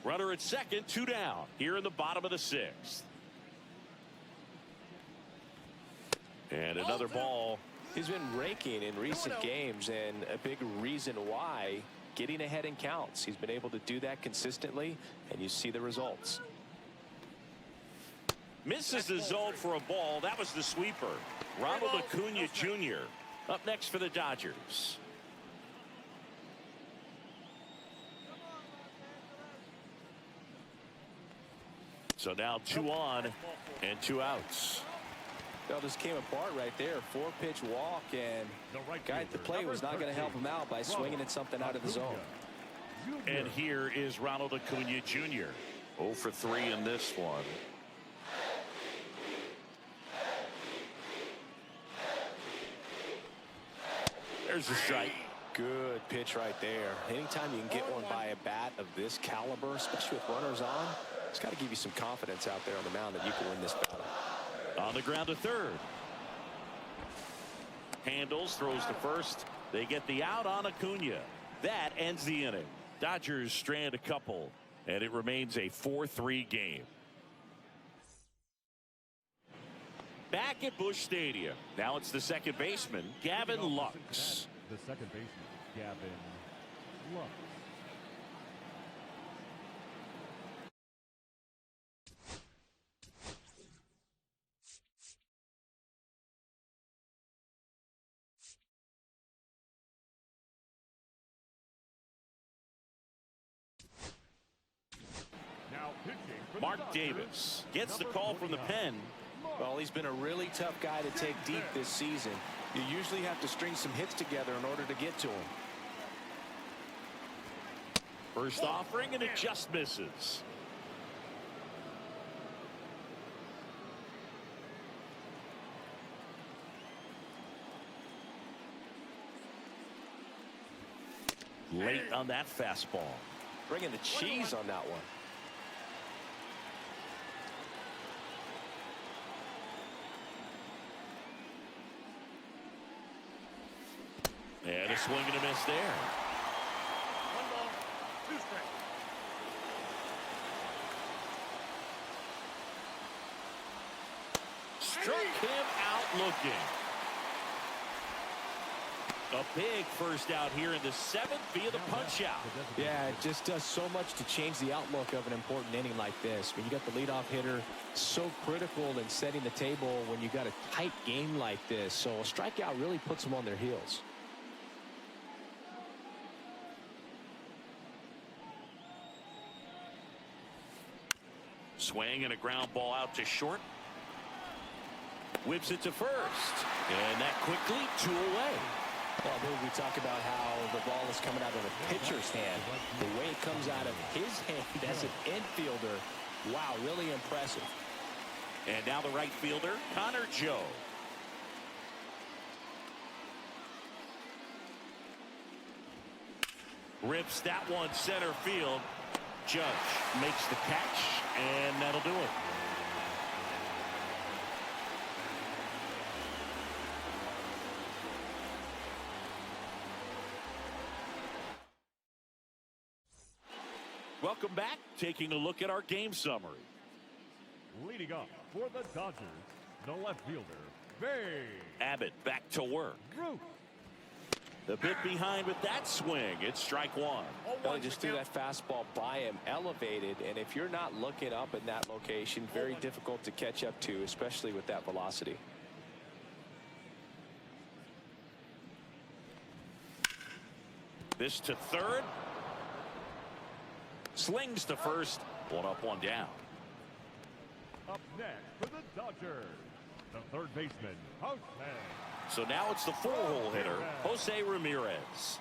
Runner at second, 2 down here in the bottom of the 6th. And another ball. He's been raking in recent games, and a big reason why, getting ahead in counts. He's been able to do that consistently, and you see the results. Misses the zone for a ball. That was the sweeper. Ronald Acuna Jr. up next for the Dodgers. So now 2 on and 2 outs. Well, just came apart right there. 4-pitch walk, and guy at the plate was not going to help him out by swinging at something out of the zone. And here is Ronald Acuna Jr. 0 for 3 in this one. There's a strike. Good pitch right there. Anytime you can get one by a bat of this caliber, especially with runners on, it's got to give you some confidence out there on the mound that you can win this battle. On the ground to third. Handles, throws to first. They get the out on Acuna. That ends the inning. Dodgers strand a couple, and it remains a 4-3 game. Back at Busch Stadium. Now it's the second baseman, Gavin Lux. The second baseman, Gavin Lux. Mark Davis gets the call from the pen. Well, he's been a really tough guy to take deep this season. You usually have to string some hits together in order to get to him. First offering, and it just misses. Late on that fastball. Bringing the cheese on that one. And a swing and a miss there. struck him out looking. A big first out here in the 7th via the punch out. Yeah, it just does so much to change the outlook of an important inning like this. When you got the leadoff hitter, so critical in setting the table when you got a tight game like this. So a strikeout really puts them on their heels. Swing and a ground ball out to short. Whips it to first. And that quickly 2 away. Well, we talk about how the ball is coming out of the pitcher's hand. The way it comes out of his hand as an infielder, wow, really impressive. And now the right fielder, Connor Joe. Rips that one center field. Judge makes the catch, and that'll do it. Welcome back. Taking a look at our game summary. Leading up for the Dodgers, the left fielder, Bay. Abbott back to work. Root. The bit behind with that swing. It's strike one. Well, he just threw that fastball by him, elevated, and if you're not looking up in that location, very difficult to catch up to, especially with that velocity. This to third. Slings to first. 1 up, 1 down. Up next for the Dodgers, the third baseman, Jose. So now it's the 4-hole hitter, Jose Ramirez.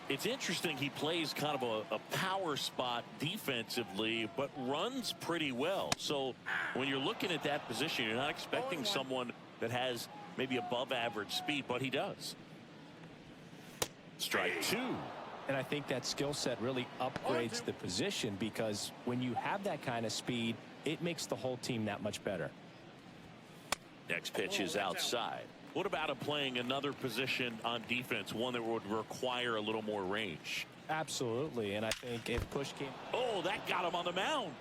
It's interesting, he plays kind of a power spot defensively, but runs pretty well. So when you're looking at that position, you're not expecting someone that has maybe above average speed, but he does. Strike 2. And I think that skill set really upgrades the position, because when you have that kind of speed, it makes the whole team that much better. Next pitch is outside. What about him playing another position on defense, one that would require a little more range? Absolutely, and I think if push came... Oh, that got him on the mound.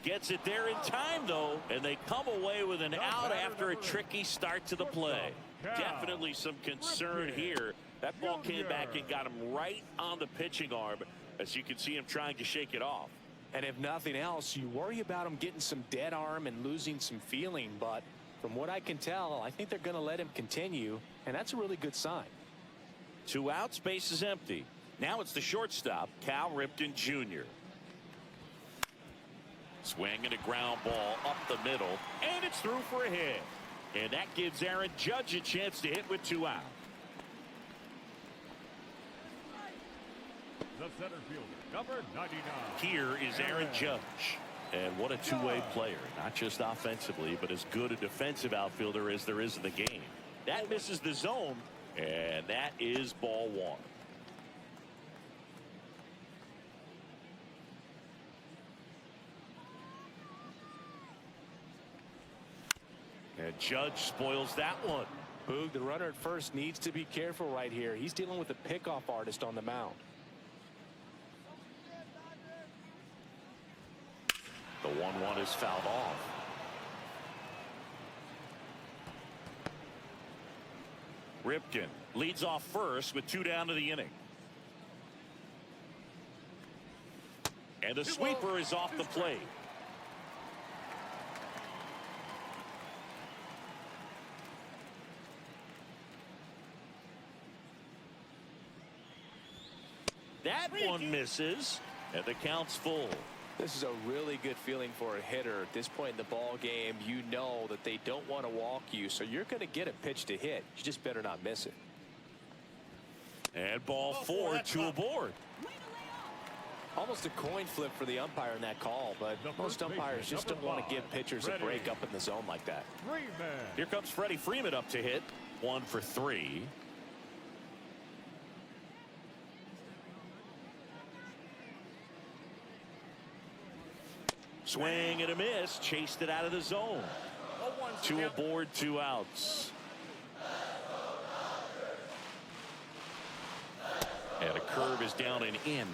Gets it there in time, though, and they come away with an out after a tricky start to the play. Definitely some concern here. That ball came back and got him right on the pitching arm, as you can see him trying to shake it off. And if nothing else, you worry about him getting some dead arm and losing some feeling, but from what I can tell, I think they're going to let him continue, and that's a really good sign. 2 outs, base is empty. Now it's the shortstop, Cal Ripken Jr. Swing and a ground ball up the middle, and it's through for a hit. And that gives Aaron Judge a chance to hit with 2 out. The center fielder, number 99. Here is Aaron Judge. And what a two-way player, not just offensively, but as good a defensive outfielder as there is in the game. That misses the zone, and that is ball 1. And Judge spoils that one. Boog, the runner at first, needs to be careful right here. He's dealing with a pickoff artist on the mound. The 1-1 is fouled off. Ripken leads off first with 2 down to the inning. And the sweeper is off the plate. That one misses, and the count's full. This is a really good feeling for a hitter at this point in the ball game. You know that they don't want to walk you, so you're going to get a pitch to hit. You just better not miss it. And ball 4, 2 aboard. Almost a coin flip for the umpire in that call, but most umpires just don't want to give pitchers a break up in the zone like that. Here comes Freddie Freeman up to hit. 1 for 3. Swing and a miss. Chased it out of the zone. 2 aboard, 2 outs. And a curve is down and in.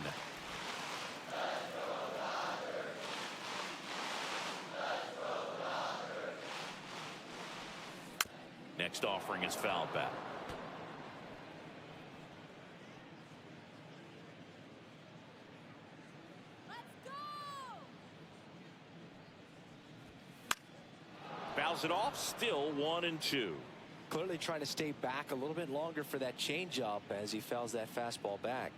offering his foul back. Fouls it off, still 1-2. Clearly trying to stay back a little bit longer for that changeup as he fouls that fastball back.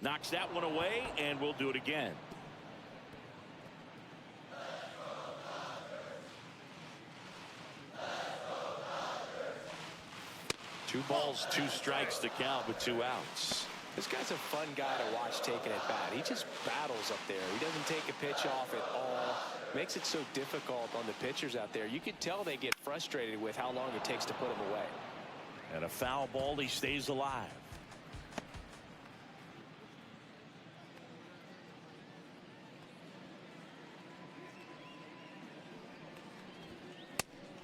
Knocks that one away, and we'll do it again. Two balls, two strikes to count with 2 outs. This guy's a fun guy to watch taking at bat. He just battles up there. He doesn't take a pitch off at all. Makes it so difficult on the pitchers out there. You can tell they get frustrated with how long it takes to put him away. And a foul ball, he stays alive.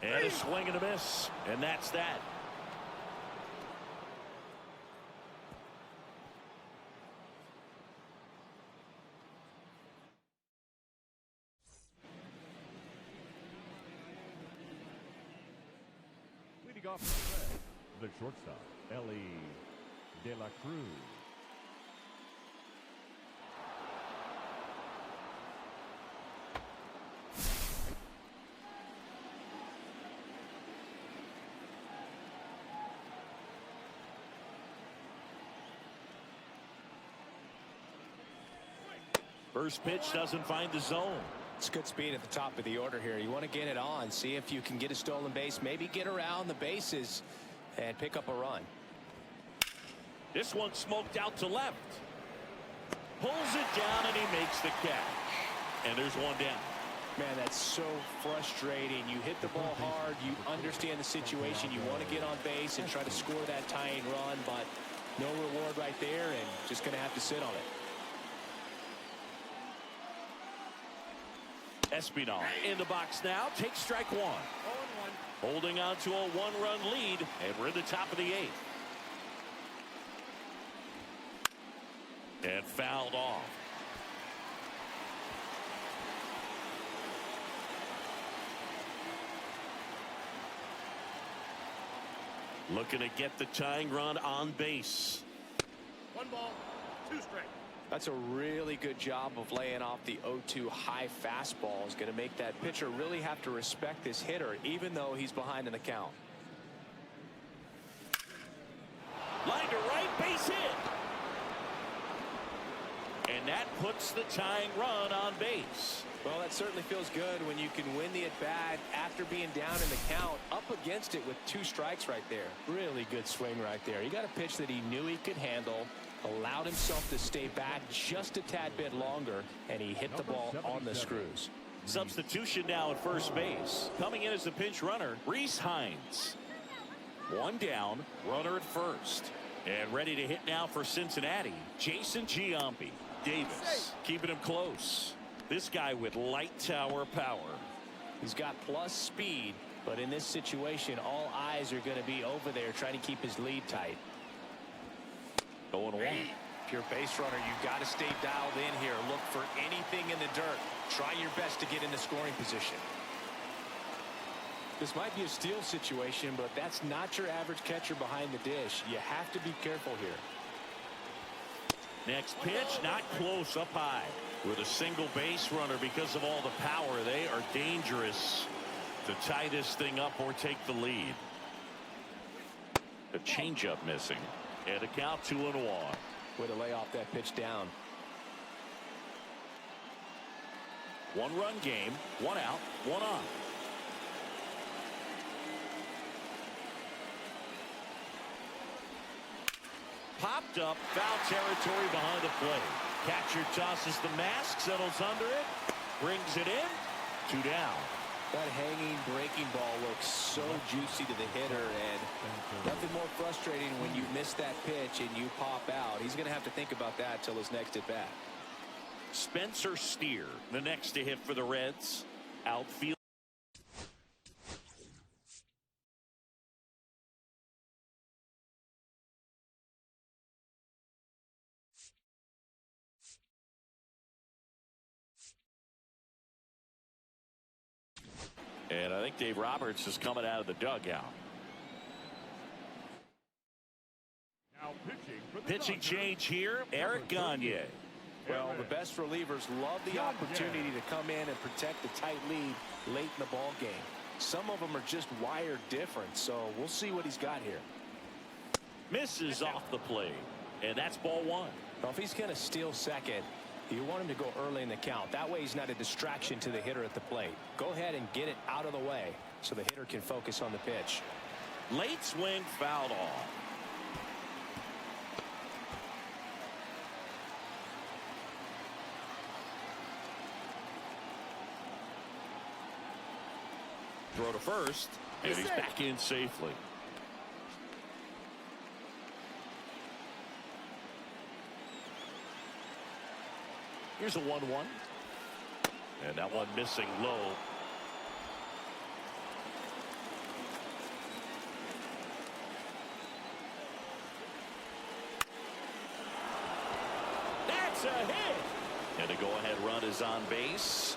And a swing and a miss. And that's that. Leading off the shortstop, Dela Cruz. First pitch doesn't find the zone. It's good speed at the top of the order here. You want to get it on, see if you can get a stolen base, maybe get around the bases and pick up a run. This one smoked out to left. Pulls it down and he makes the catch. And there's one down. Man, that's so frustrating. You hit the ball hard. You understand the situation. You want to get on base and try to score that tying run, but no reward right there and just going to have to sit on it. Espinal in the box now. Takes strike one. Holding on to a 1-run lead, and we're in the top of the 8th. And fouled off. Looking to get the tying run on base. 1 ball, 2 strikes. That's a really good job of laying off the 0-2 high fastball. Is going to make that pitcher really have to respect this hitter, even though he's behind in the count. Line to right, base hit. And that puts the tying run on base. Well, that certainly feels good when you can win the at-bat after being down in the count, up against it with 2 strikes right there. Really good swing right there. He got a pitch that he knew he could handle, allowed himself to stay back just a tad bit longer, and he hit the ball on the screws. Substitution now at first base. Coming in as the pinch runner, Reese Hines. 1 down, runner at first. And ready to hit now for Cincinnati, Jason Giambi. Davis keeping him close. This guy with light tower power. He's got plus speed, but in this situation, all eyes are going to be over there trying to keep his lead tight. 0-1. If you're a base runner, you've got to stay dialed in here. Look for anything in the dirt. Try your best to get in the scoring position. This might be a steal situation, but that's not your average catcher behind the dish. You have to be careful here. Next pitch, not close, up high. With a single base runner, because of all the power, they are dangerous to tie this thing up or take the lead. The changeup missing. And a count 2-1. Way to lay off that pitch down. 1-run game, 1 out, 1 on. Popped up, foul territory behind the plate. Catcher tosses the mask, settles under it, brings it in, 2 down. That hanging breaking ball looks so juicy to the hitter, and nothing more frustrating when you miss that pitch and you pop out. He's going to have to think about that till his next at bat. Spencer Steer, the next to hit for the Reds. Outfield. And I think Dave Roberts is coming out of the dugout. Now pitching for the Pitching Dodgers, change here, Eric Gagne. Well, the best relievers love the opportunity to come in and protect the tight lead late in the ball game. Some of them are just wired different, so we'll see what he's got here. Misses off the plate, and that's ball one. Well, if he's going to steal second, you want him to go early in the count. That way he's not a distraction to the hitter at the plate. Go ahead and get it out of the way so the hitter can focus on the pitch. Late swing, fouled off. Throw to first, and he's back in safely. Here's a 1-1. And that one missing low. That's a hit. And the go-ahead run is on base.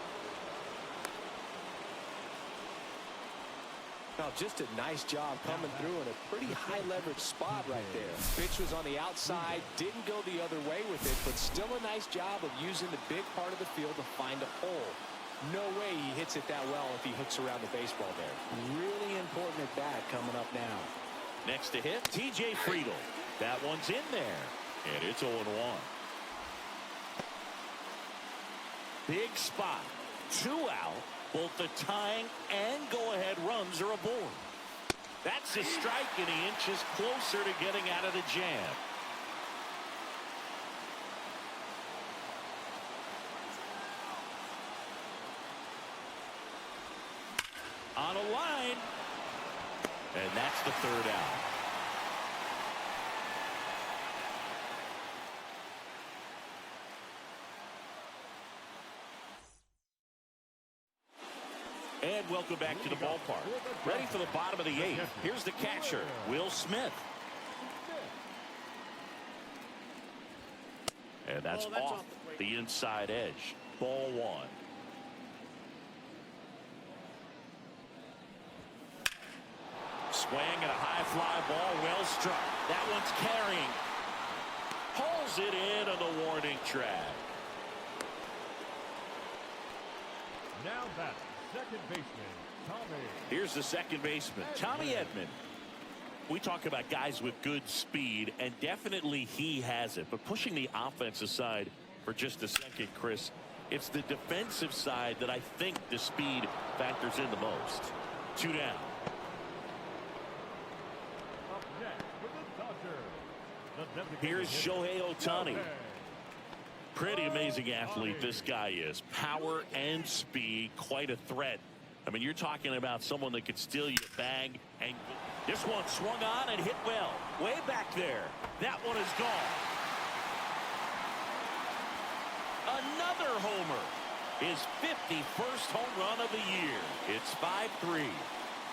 Now, just a nice job coming through in a pretty high leverage spot right there. Pitch was on the outside, didn't go the other way with it, but still a nice job of using the big part of the field to find a hole. No way he hits it that well if he hooks around the baseball there. Really important at bat coming up now. Next to hit, TJ Friedel. That one's in there, and it's 0-1. Big spot, 2 out. Both the tying and go-ahead runs are aboard. That's a strike, and he inches closer to getting out of the jam. On a line, and that's the 3rd out. And welcome back to the ballpark. Ready for the bottom of the 8th. Here's the catcher, Will Smith. And that's off the inside edge. Ball 1. Swing and a high fly ball, well struck. That one's carrying. Pulls it in on the warning track. now batting, second baseman, Tommy. Here's the second baseman, Tommy Edman. We talk about guys with good speed, and definitely he has it. But pushing the offense aside for just a second, Chris, it's the defensive side that I think the speed factors in the most. 2 down. Up next for the Dodgers, the designated Here's hitter, Shohei Ohtani. Shohei. Pretty amazing athlete this guy is. Power and speed, quite a threat. I mean, you're talking about someone that could steal your bag. And this one swung on and hit well. Way back there. That one is gone. Another homer. His 51st home run of the year. It's 5-3.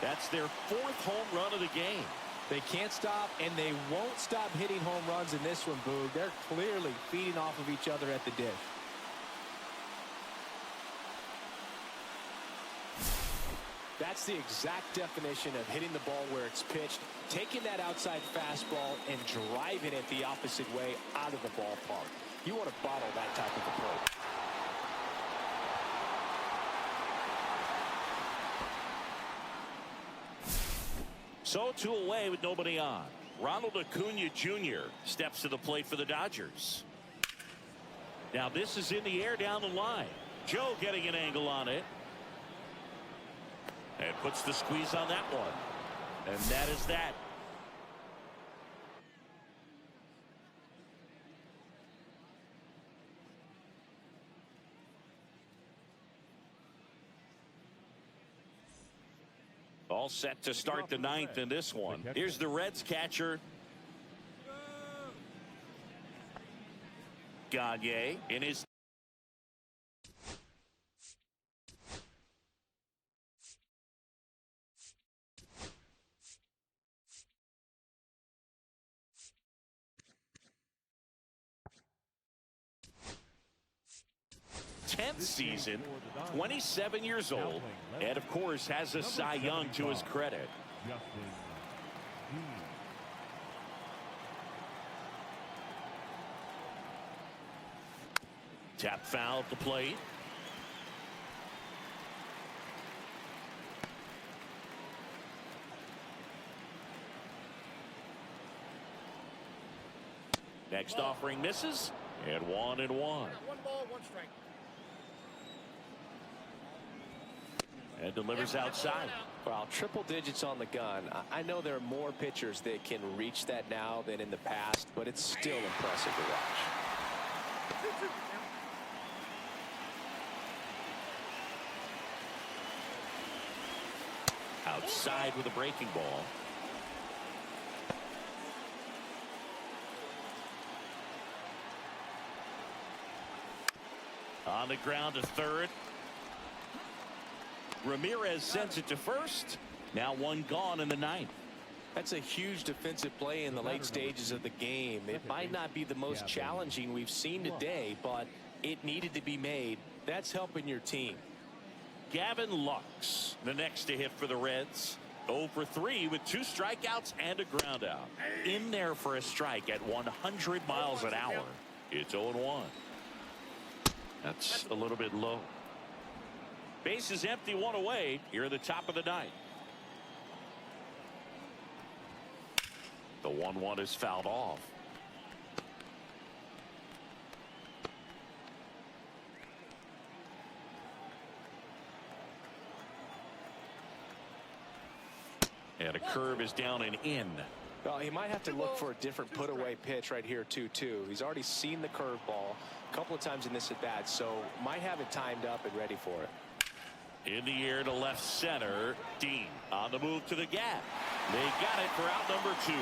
That's their 4th home run of the game. They can't stop, and they won't stop hitting home runs in this one, Boog. They're clearly feeding off of each other at the dish. That's the exact definition of hitting the ball where it's pitched, taking that outside fastball and driving it the opposite way out of the ballpark. You want to bottle that type of approach. So 2 away with nobody on. Ronald Acuna Jr. steps to the plate for the Dodgers. Now this is in the air down the line. Joe getting an angle on it. And puts the squeeze on that one. And that is that. All set to start the 9th in this one. Here's the Reds catcher, Gagne, in his 7th season, 27 years old, and of course has a Cy Young to his credit. Tap foul at the plate. Next offering misses, and 1-1. 1 ball, 1 strike. And delivers outside. Well, triple digits on the gun. I know there are more pitchers that can reach that now than in the past, but it's still impressive to watch. 2-2. Outside with a breaking ball. On the ground to third. Ramirez sends it to first. Now 1 gone in the 9th. That's a huge defensive play in the late stages of the game. It might not be the most challenging we've seen today, but it needed to be made. That's helping your team. Gavin Lux, the next to hit for the Reds. 0 for 3 with 2 strikeouts and a ground out. In there for a strike at 100 miles an hour. It's 0-1. That's a little bit low. Base is empty, 1 away. Here at the top of the 9th. The 1-1 is fouled off. And a curve is down and in. Well, he might have to look for a different put-away pitch right here, 2-2. He's already seen the curveball a couple of times in this at-bat, so might have it timed up and ready for it. In the air to left center. Dean on the move to the gap. They got it for out number 2.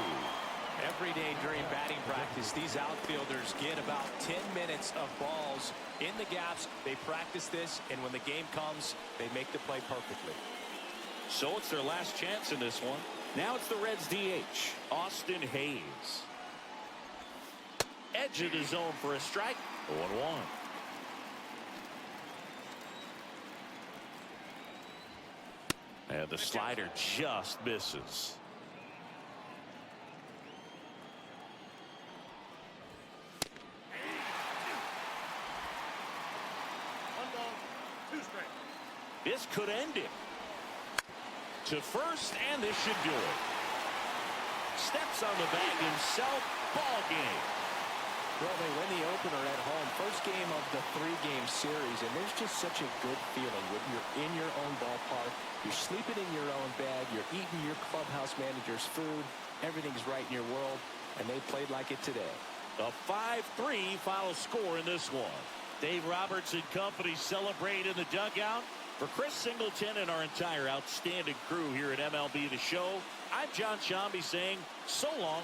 Every day during batting practice, these outfielders get about 10 minutes of balls in the gaps. They practice this, and when the game comes, they make the play perfectly. So it's their last chance in this one. Now it's the Reds DH, Austin Hayes. Edge of the zone for a strike. 1-1. And the slider just misses. This could end it. To first, and this should do it. Steps on the bag himself. Ball game. Well, they win the opener at home. First game of the 3-game series, and there's just such a good feeling when you're in your own ballpark. You're sleeping in your own bed. You're eating your clubhouse manager's food. Everything's right in your world, and they played like it today. A 5-3 final score in this one. Dave Roberts and company celebrate in the dugout. For Chris Singleton and our entire outstanding crew here at MLB The Show, I'm John Shambi saying so long